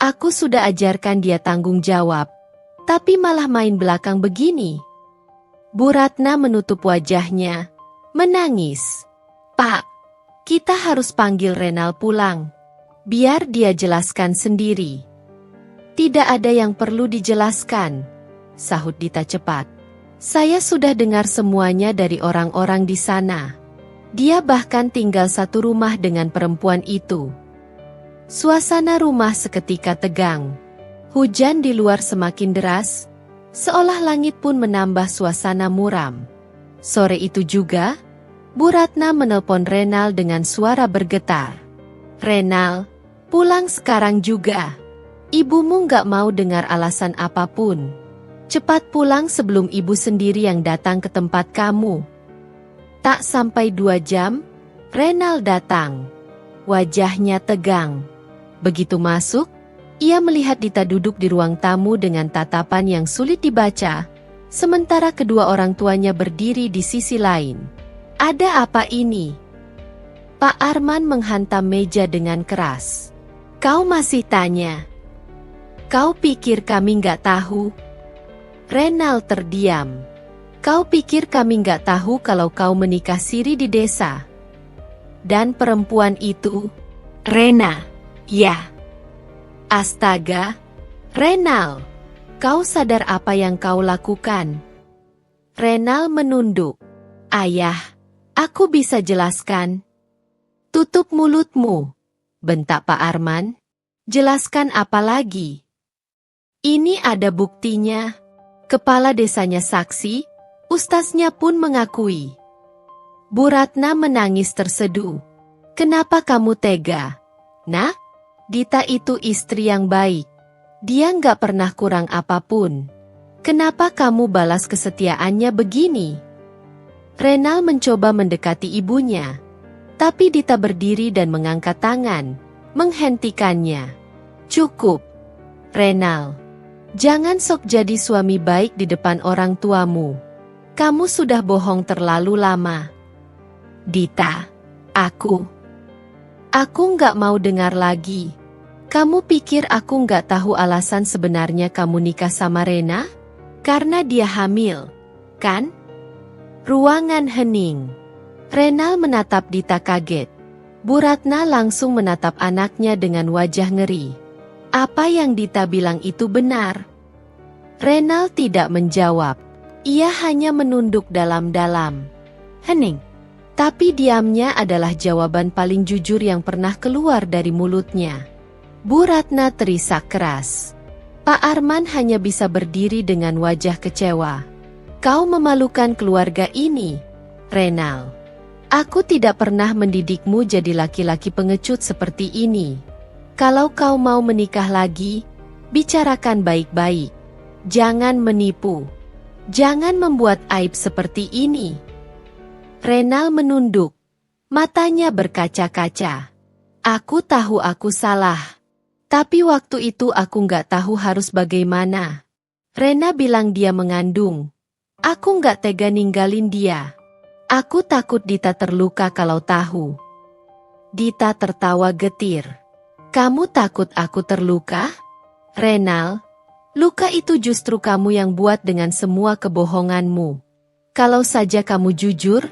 Aku sudah ajarkan dia tanggung jawab, tapi malah main belakang begini. Bu Ratna menutup wajahnya, menangis. Pak, kita harus panggil Renal pulang. Biar dia jelaskan sendiri. Tidak ada yang perlu dijelaskan, sahut Dita cepat. Saya sudah dengar semuanya dari orang-orang di sana. Dia bahkan tinggal satu rumah dengan perempuan itu. Suasana rumah seketika tegang. Hujan di luar semakin deras, seolah langit pun menambah suasana muram. Sore itu juga, Bu Ratna menelpon Renal dengan suara bergetar. Renal, pulang sekarang juga. Ibumu nggak mau dengar alasan apapun. Cepat pulang sebelum ibu sendiri yang datang ke tempat kamu. Tak sampai 2 jam, Renal datang. Wajahnya tegang. Begitu masuk, ia melihat Dita duduk di ruang tamu dengan tatapan yang sulit dibaca, sementara kedua orang tuanya berdiri di sisi lain. Ada apa ini? Pak Arman menghantam meja dengan keras. Kau masih tanya? Kau pikir kami nggak tahu? Renal terdiam. Kau pikir kami nggak tahu kalau kau menikah siri di desa? Dan perempuan itu? Rena. Ya. Astaga. Renal. Kau sadar apa yang kau lakukan? Renal menunduk. Ayah, aku bisa jelaskan. Tutup mulutmu, bentak Pak Arman. Jelaskan apa lagi? Ini ada buktinya. Kepala desanya saksi, ustaznya pun mengakui. Bu Ratna menangis terseduh. Kenapa kamu tega? Nah, Dita itu istri yang baik. Dia nggak pernah kurang apapun. Kenapa kamu balas kesetiaannya begini? Renal mencoba mendekati ibunya. Tapi Dita berdiri dan mengangkat tangan, menghentikannya. Cukup, Renal. Jangan sok jadi suami baik di depan orang tuamu. Kamu sudah bohong terlalu lama. Dita, aku nggak mau dengar lagi. Kamu pikir aku nggak tahu alasan sebenarnya kamu nikah sama Rena? Karena dia hamil, kan? Ruangan hening. Renal menatap Dita kaget. Bu Ratna langsung menatap anaknya dengan wajah ngeri. Apa yang Dita bilang itu benar? Renal tidak menjawab. Ia hanya menunduk dalam-dalam. Hening. Tapi diamnya adalah jawaban paling jujur yang pernah keluar dari mulutnya. Bu Ratna terisak keras. Pak Arman hanya bisa berdiri dengan wajah kecewa. Kau memalukan keluarga ini, Renal. Aku tidak pernah mendidikmu jadi laki-laki pengecut seperti ini. Kalau kau mau menikah lagi, bicarakan baik-baik. Jangan menipu. Jangan membuat aib seperti ini. Renal menunduk. Matanya berkaca-kaca. Aku tahu aku salah. Tapi waktu itu aku nggak tahu harus bagaimana. Rena bilang dia mengandung. Aku nggak tega ninggalin dia. Aku takut Dita terluka kalau tahu. Dita tertawa getir. Kamu takut aku terluka? Renal, luka itu justru kamu yang buat dengan semua kebohonganmu. Kalau saja kamu jujur,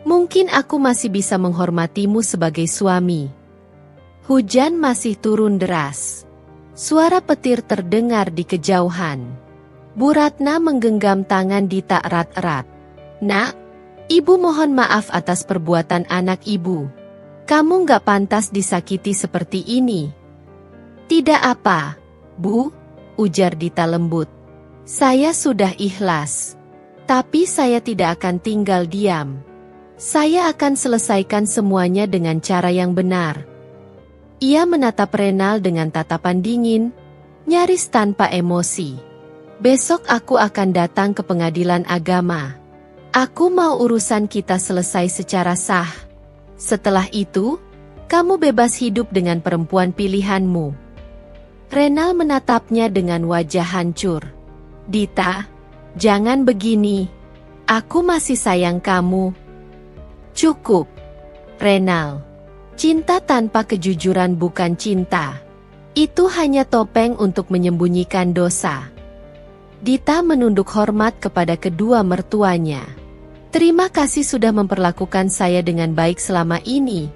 mungkin aku masih bisa menghormatimu sebagai suami. Hujan masih turun deras. Suara petir terdengar di kejauhan. Bu Ratna menggenggam tangan Dita erat-erat. Nak, ibu mohon maaf atas perbuatan anak ibu. Kamu nggak pantas disakiti seperti ini. Tidak apa, Bu, ujar Dita lembut. Saya sudah ikhlas. Tapi saya tidak akan tinggal diam. Saya akan selesaikan semuanya dengan cara yang benar. Ia menatap Renal dengan tatapan dingin, nyaris tanpa emosi. Besok aku akan datang ke pengadilan agama. Aku mau urusan kita selesai secara sah. Setelah itu, kamu bebas hidup dengan perempuan pilihanmu. Renal menatapnya dengan wajah hancur. Dita, jangan begini. Aku masih sayang kamu. Cukup. Renal. Cinta tanpa kejujuran bukan cinta. Itu hanya topeng untuk menyembunyikan dosa. Dita menunduk hormat kepada kedua mertuanya. Terima kasih sudah memperlakukan saya dengan baik selama ini,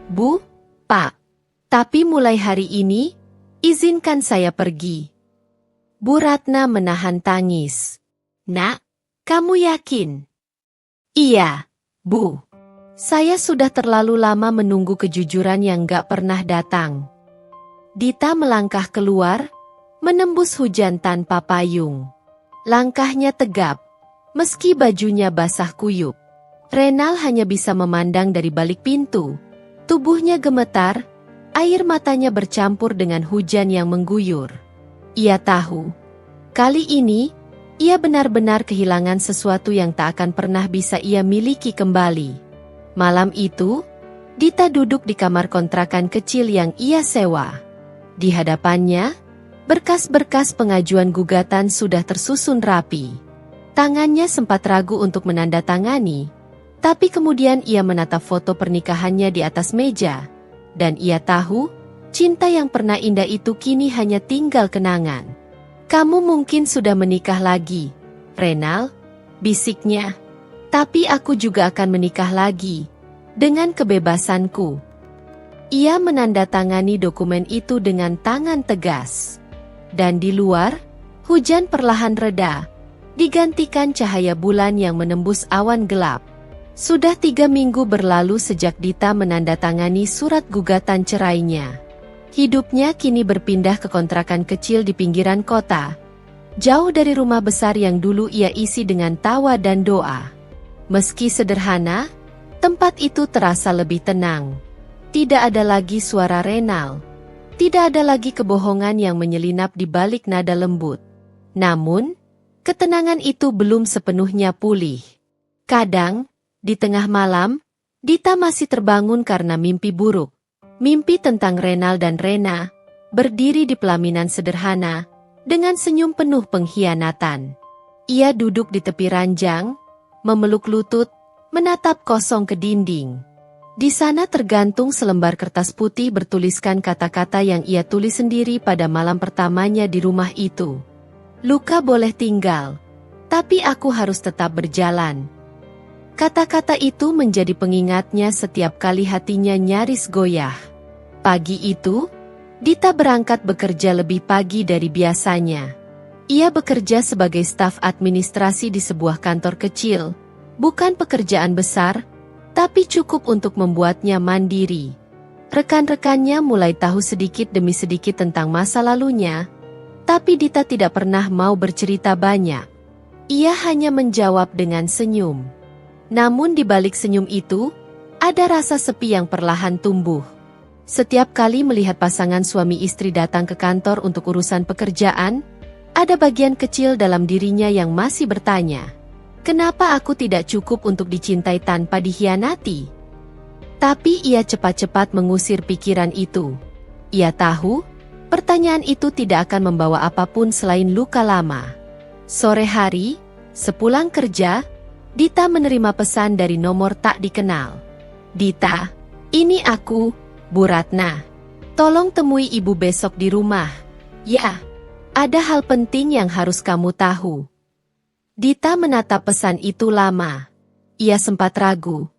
Bu, Pak. Tapi mulai hari ini, izinkan saya pergi. Bu Ratna menahan tangis. Nak, kamu yakin? Iya, Bu. Saya sudah terlalu lama menunggu kejujuran yang gak pernah datang. Dita melangkah keluar, menembus hujan tanpa payung. Langkahnya tegap, meski bajunya basah kuyup. Renal hanya bisa memandang dari balik pintu. Tubuhnya gemetar, air matanya bercampur dengan hujan yang mengguyur. Ia tahu, kali ini, ia benar-benar kehilangan sesuatu yang tak akan pernah bisa ia miliki kembali. Malam itu, Dita duduk di kamar kontrakan kecil yang ia sewa. Di hadapannya, berkas-berkas pengajuan gugatan sudah tersusun rapi. Tangannya sempat ragu untuk menandatangani, tapi kemudian ia menatap foto pernikahannya di atas meja. Dan ia tahu, cinta yang pernah indah itu kini hanya tinggal kenangan. Kamu mungkin sudah menikah lagi, Renal, bisiknya. Tapi aku juga akan menikah lagi, dengan kebebasanku. Ia menandatangani dokumen itu dengan tangan tegas. Dan di luar, hujan perlahan reda, digantikan cahaya bulan yang menembus awan gelap. Sudah 3 minggu berlalu sejak Dita menandatangani surat gugatan cerainya. Hidupnya kini berpindah ke kontrakan kecil di pinggiran kota, jauh dari rumah besar yang dulu ia isi dengan tawa dan doa. Meski sederhana, tempat itu terasa lebih tenang. Tidak ada lagi suara Renal. Tidak ada lagi kebohongan yang menyelinap di balik nada lembut. Namun, ketenangan itu belum sepenuhnya pulih. Kadang, di tengah malam, Dita masih terbangun karena mimpi buruk. Mimpi tentang Renal dan Rena, berdiri di pelaminan sederhana, dengan senyum penuh pengkhianatan. Ia duduk di tepi ranjang, memeluk lutut, menatap kosong ke dinding. Di sana tergantung selembar kertas putih bertuliskan kata-kata yang ia tulis sendiri pada malam pertamanya di rumah itu. Luka boleh tinggal, tapi aku harus tetap berjalan. Kata-kata itu menjadi pengingatnya setiap kali hatinya nyaris goyah. Pagi itu, Dita berangkat bekerja lebih pagi dari biasanya. Ia bekerja sebagai staf administrasi di sebuah kantor kecil, bukan pekerjaan besar, tapi cukup untuk membuatnya mandiri. Rekan-rekannya mulai tahu sedikit demi sedikit tentang masa lalunya, tapi Dita tidak pernah mau bercerita banyak. Ia hanya menjawab dengan senyum. Namun di balik senyum itu, ada rasa sepi yang perlahan tumbuh. Setiap kali melihat pasangan suami istri datang ke kantor untuk urusan pekerjaan, ada bagian kecil dalam dirinya yang masih bertanya, kenapa aku tidak cukup untuk dicintai tanpa dikhianati? Tapi ia cepat-cepat mengusir pikiran itu. Ia tahu, pertanyaan itu tidak akan membawa apapun selain luka lama. Sore hari, sepulang kerja, Dita menerima pesan dari nomor tak dikenal. Dita, ini aku, Bu Ratna. Tolong temui ibu besok di rumah. Ya, ada hal penting yang harus kamu tahu. Dita menatap pesan itu lama. Ia sempat ragu.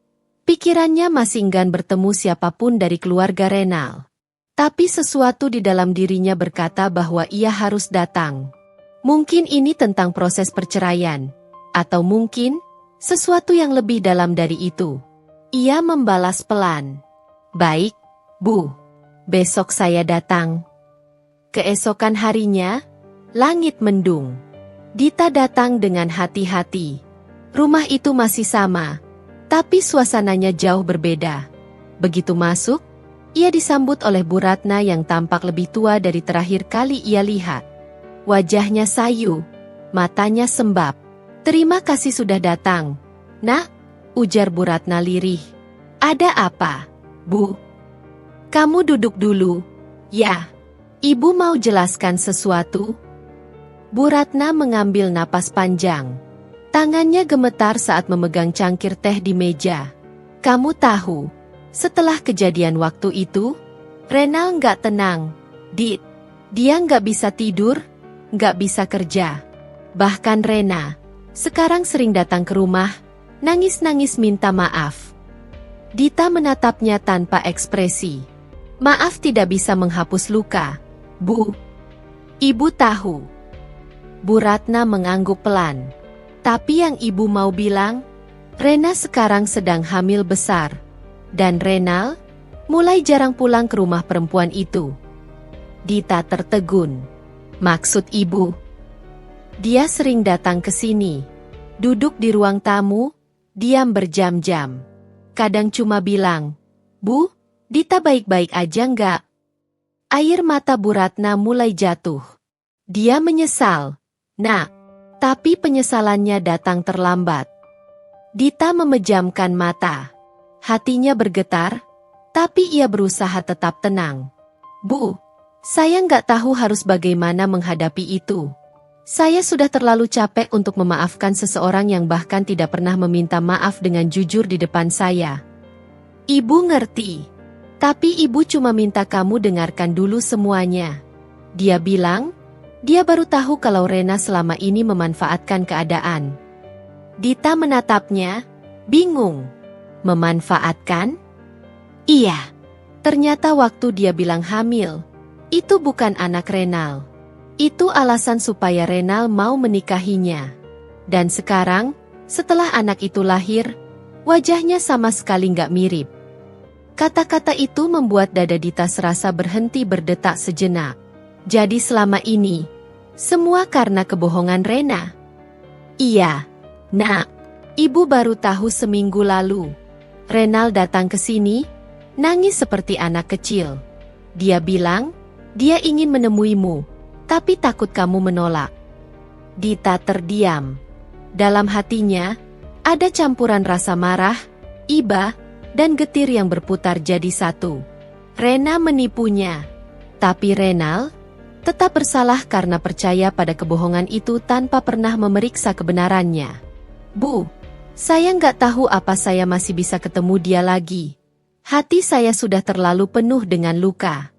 Pikirannya masih enggan bertemu siapapun dari keluarga Renal. Tapi sesuatu di dalam dirinya berkata bahwa ia harus datang. Mungkin ini tentang proses perceraian. Atau mungkin, sesuatu yang lebih dalam dari itu. Ia membalas pelan. Baik, Bu. Besok saya datang. Keesokan harinya, langit mendung. Dita datang dengan hati-hati. Rumah itu masih sama, tapi suasananya jauh berbeda. Begitu masuk, ia disambut oleh Bu Ratna yang tampak lebih tua dari terakhir kali ia lihat. Wajahnya sayu, matanya sembab. "Terima kasih sudah datang, Nak," ujar Bu Ratna lirih. "Ada apa, Bu?" "Kamu duduk dulu." "Ya, Ibu mau jelaskan sesuatu." Bu Ratna mengambil napas panjang. Tangannya gemetar saat memegang cangkir teh di meja. "Kamu tahu, setelah kejadian waktu itu, Renal nggak tenang. Dia nggak bisa tidur, nggak bisa kerja. Bahkan Rena sekarang sering datang ke rumah, nangis-nangis minta maaf." Dita menatapnya tanpa ekspresi. "Maaf tidak bisa menghapus luka, Bu." "Ibu tahu." Bu Ratna mengangguk pelan. "Tapi yang ibu mau bilang, Rena sekarang sedang hamil besar. Dan Renal mulai jarang pulang ke rumah perempuan itu." Dita tertegun. "Maksud ibu?" "Dia sering datang ke sini. Duduk di ruang tamu, diam berjam-jam. Kadang cuma bilang, 'Bu, Dita baik-baik aja nggak?'" Air mata Bu Ratna mulai jatuh. Dia menyesal, "Nak." Tapi penyesalannya datang terlambat. Dita memejamkan mata. Hatinya bergetar, tapi ia berusaha tetap tenang. "Bu, saya nggak tahu harus bagaimana menghadapi itu. Saya sudah terlalu capek untuk memaafkan seseorang yang bahkan tidak pernah meminta maaf dengan jujur di depan saya." "Ibu ngerti. Tapi ibu cuma minta kamu dengarkan dulu semuanya." Dia bilang, dia baru tahu kalau Rena selama ini memanfaatkan keadaan. Dita menatapnya, bingung. "Memanfaatkan?" "Iya. Ternyata waktu dia bilang hamil, itu bukan anak Renal. Itu alasan supaya Renal mau menikahinya. Dan sekarang, setelah anak itu lahir, wajahnya sama sekali nggak mirip." Kata-kata itu membuat dada Dita serasa berhenti berdetak sejenak. Jadi selama ini, semua karena kebohongan Rena? "Iya, Nak. Ibu baru tahu seminggu lalu. Renal datang ke sini, nangis seperti anak kecil. Dia bilang, dia ingin menemuimu, tapi takut kamu menolak." Dita terdiam. Dalam hatinya, ada campuran rasa marah, iba, dan getir yang berputar jadi satu. Rena menipunya. Tapi Renal tetap bersalah karena percaya pada kebohongan itu tanpa pernah memeriksa kebenarannya. "Bu, saya nggak tahu apa saya masih bisa ketemu dia lagi. Hati saya sudah terlalu penuh dengan luka."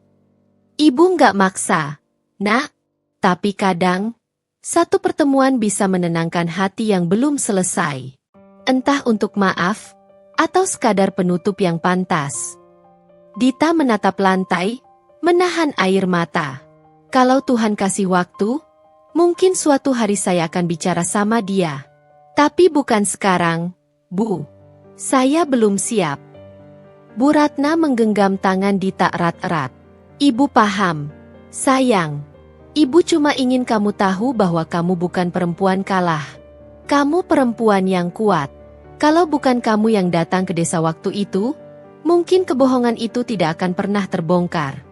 "Ibu nggak maksa, Nak. Tapi kadang, satu pertemuan bisa menenangkan hati yang belum selesai. Entah untuk maaf, atau sekadar penutup yang pantas." Dita menatap lantai, menahan air mata. "Kalau Tuhan kasih waktu, mungkin suatu hari saya akan bicara sama dia. Tapi bukan sekarang, Bu. Saya belum siap." Bu Ratna menggenggam tangan Dita erat-erat. "Ibu paham, sayang. Ibu cuma ingin kamu tahu bahwa kamu bukan perempuan kalah. Kamu perempuan yang kuat. Kalau bukan kamu yang datang ke desa waktu itu, mungkin kebohongan itu tidak akan pernah terbongkar."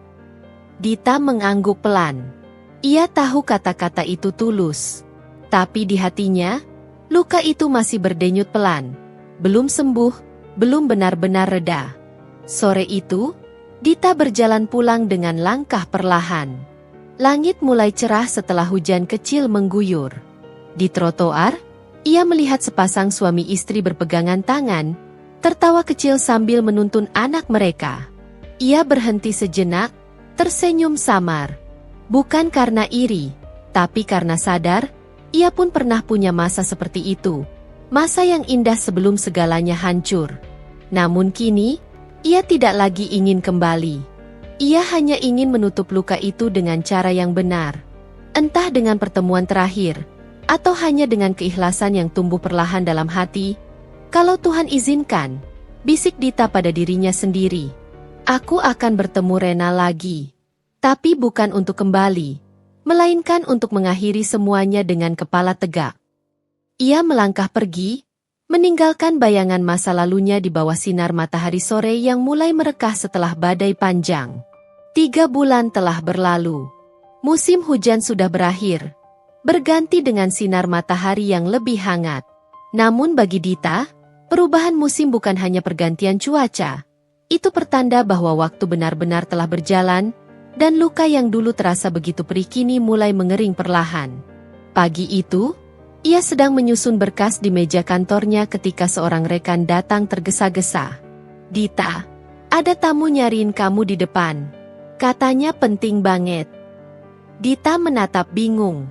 Dita mengangguk pelan. Ia tahu kata-kata itu tulus. Tapi di hatinya, luka itu masih berdenyut pelan. Belum sembuh, belum benar-benar reda. Sore itu, Dita berjalan pulang dengan langkah perlahan. Langit mulai cerah setelah hujan kecil mengguyur. Di trotoar, ia melihat sepasang suami istri berpegangan tangan, tertawa kecil sambil menuntun anak mereka. Ia berhenti sejenak, tersenyum samar. Bukan karena iri, tapi karena sadar, ia pun pernah punya masa seperti itu. Masa yang indah sebelum segalanya hancur. Namun kini, ia tidak lagi ingin kembali. Ia hanya ingin menutup luka itu dengan cara yang benar. Entah dengan pertemuan terakhir, atau hanya dengan keikhlasan yang tumbuh perlahan dalam hati. "Kalau Tuhan izinkan," bisik Dita pada dirinya sendiri, "aku akan bertemu Rena lagi. Tapi bukan untuk kembali, melainkan untuk mengakhiri semuanya dengan kepala tegak. Ia melangkah pergi, meninggalkan bayangan masa lalunya di bawah sinar matahari sore yang mulai merekah setelah badai panjang. 3 bulan telah berlalu. Musim hujan sudah berakhir, berganti dengan sinar matahari yang lebih hangat. Namun bagi Dita, perubahan musim bukan hanya pergantian cuaca. Itu pertanda bahwa waktu benar-benar telah berjalan, dan luka yang dulu terasa begitu perih kini mulai mengering perlahan. Pagi itu, ia sedang menyusun berkas di meja kantornya ketika seorang rekan datang tergesa-gesa. "Dita, ada tamu nyariin kamu di depan. Katanya penting banget." Dita menatap bingung.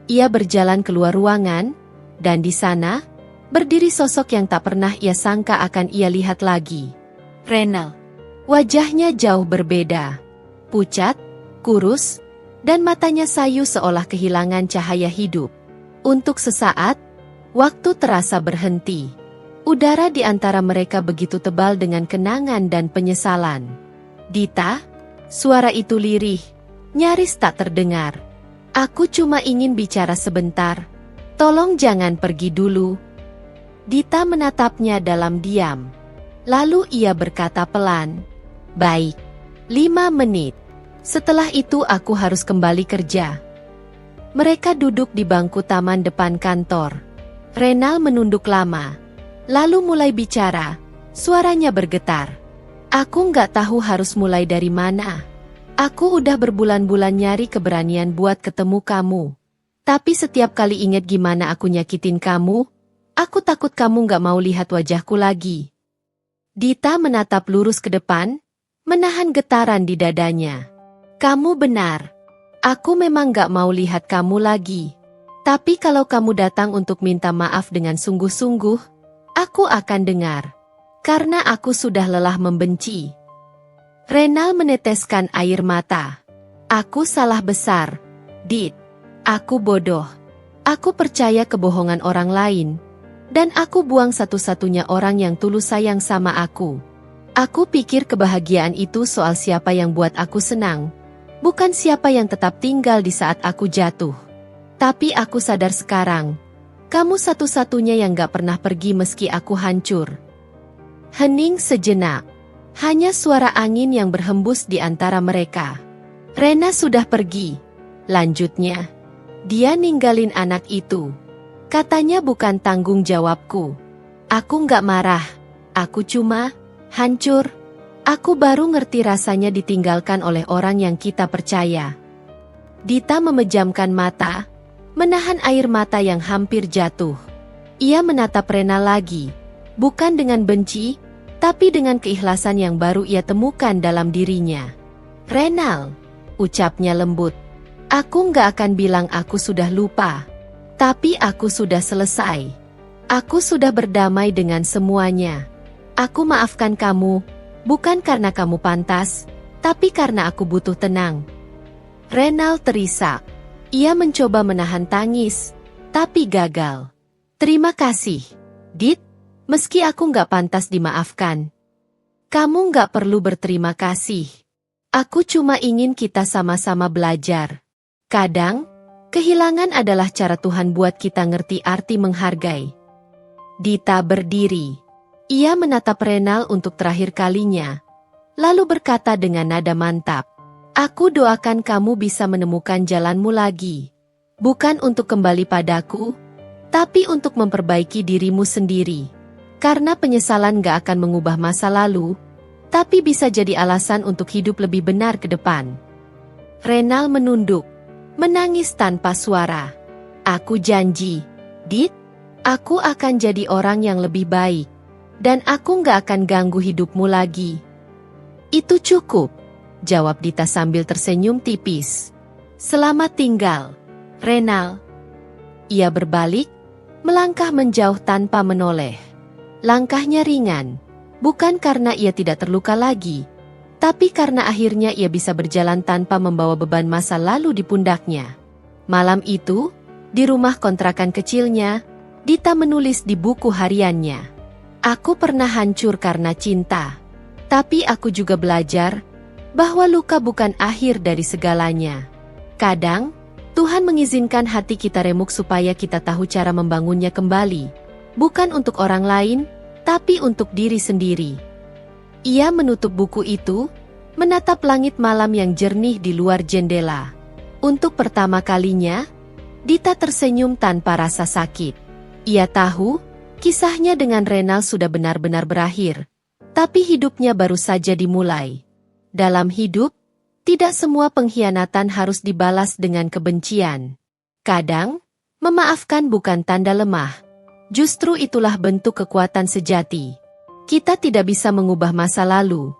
Ia berjalan keluar ruangan, dan di sana, berdiri sosok yang tak pernah ia sangka akan ia lihat lagi. Renal. Wajahnya jauh berbeda. Pucat, kurus, dan matanya sayu seolah kehilangan cahaya hidup. Untuk sesaat, waktu terasa berhenti. Udara di antara mereka begitu tebal dengan kenangan dan penyesalan. "Dita?" Suara itu lirih, nyaris tak terdengar. "Aku cuma ingin bicara sebentar. Tolong jangan pergi dulu." Dita menatapnya dalam diam. Lalu ia berkata pelan, "Baik, 5 menit. Setelah itu aku harus kembali kerja." Mereka duduk di bangku taman depan kantor. Renal menunduk lama, lalu mulai bicara. Suaranya bergetar. "Aku nggak tahu harus mulai dari mana. Aku udah berbulan-bulan nyari keberanian buat ketemu kamu. Tapi setiap kali ingat gimana aku nyakitin kamu, aku takut kamu nggak mau lihat wajahku lagi." Dita menatap lurus ke depan, menahan getaran di dadanya. "Kamu benar. Aku memang gak mau lihat kamu lagi. Tapi kalau kamu datang untuk minta maaf dengan sungguh-sungguh, aku akan dengar. Karena aku sudah lelah membenci." Renal meneteskan air mata. "Aku salah besar, Dit. Aku bodoh. Aku percaya kebohongan orang lain. Dan aku buang satu-satunya orang yang tulus sayang sama aku. Aku pikir kebahagiaan itu soal siapa yang buat aku senang, bukan siapa yang tetap tinggal di saat aku jatuh. Tapi aku sadar sekarang, kamu satu-satunya yang gak pernah pergi meski aku hancur." Hening sejenak. Hanya suara angin yang berhembus di antara mereka. "Rena sudah pergi," lanjutnya. "Dia ninggalin anak itu. Katanya bukan tanggung jawabku. Aku nggak marah. Aku cuma hancur. Aku baru ngerti rasanya ditinggalkan oleh orang yang kita percaya." Dita memejamkan mata, menahan air mata yang hampir jatuh. Ia menatap Rena lagi, bukan dengan benci, tapi dengan keikhlasan yang baru ia temukan dalam dirinya. "Renal," ucapnya lembut, "aku nggak akan bilang aku sudah lupa. Tapi aku sudah selesai. Aku sudah berdamai dengan semuanya. Aku maafkan kamu, bukan karena kamu pantas, tapi karena aku butuh tenang." Renal terisak. Ia mencoba menahan tangis, tapi gagal. "Terima kasih, Dit. Meski aku nggak pantas dimaafkan. Kamu nggak perlu berterima kasih. Aku cuma ingin kita sama-sama belajar. Kadang, kehilangan adalah cara Tuhan buat kita ngerti arti menghargai." Dita berdiri. Ia menatap Renal untuk terakhir kalinya, lalu berkata dengan nada mantap, "Aku doakan kamu bisa menemukan jalanmu lagi. Bukan untuk kembali padaku, tapi untuk memperbaiki dirimu sendiri. Karena penyesalan gak akan mengubah masa lalu, tapi bisa jadi alasan untuk hidup lebih benar ke depan." Renal menunduk, menangis tanpa suara. "Aku janji, Dit, aku akan jadi orang yang lebih baik. Dan aku nggak akan ganggu hidupmu lagi." "Itu cukup," jawab Dita sambil tersenyum tipis. "Selamat tinggal, Renal." Ia berbalik, melangkah menjauh tanpa menoleh. Langkahnya ringan, bukan karena ia tidak terluka lagi, tapi karena akhirnya ia bisa berjalan tanpa membawa beban masa lalu di pundaknya. Malam itu, di rumah kontrakan kecilnya, Dita menulis di buku hariannya, "Aku pernah hancur karena cinta. Tapi aku juga belajar bahwa luka bukan akhir dari segalanya. Kadang, Tuhan mengizinkan hati kita remuk supaya kita tahu cara membangunnya kembali, bukan untuk orang lain, tapi untuk diri sendiri. Ia menutup buku itu, menatap langit malam yang jernih di luar jendela. Untuk pertama kalinya, Dita tersenyum tanpa rasa sakit. Ia tahu, kisahnya dengan Renal sudah benar-benar berakhir, tapi hidupnya baru saja dimulai. Dalam hidup, tidak semua pengkhianatan harus dibalas dengan kebencian. Kadang, memaafkan bukan tanda lemah. Justru itulah bentuk kekuatan sejati. Kita tidak bisa mengubah masa lalu,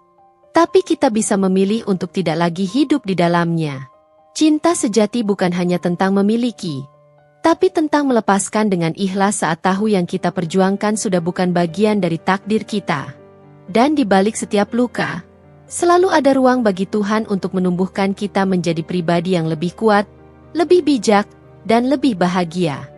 tapi kita bisa memilih untuk tidak lagi hidup di dalamnya. Cinta sejati bukan hanya tentang memiliki, tapi tentang melepaskan dengan ikhlas saat tahu yang kita perjuangkan sudah bukan bagian dari takdir kita. Dan di balik setiap luka, selalu ada ruang bagi Tuhan untuk menumbuhkan kita menjadi pribadi yang lebih kuat, lebih bijak, dan lebih bahagia.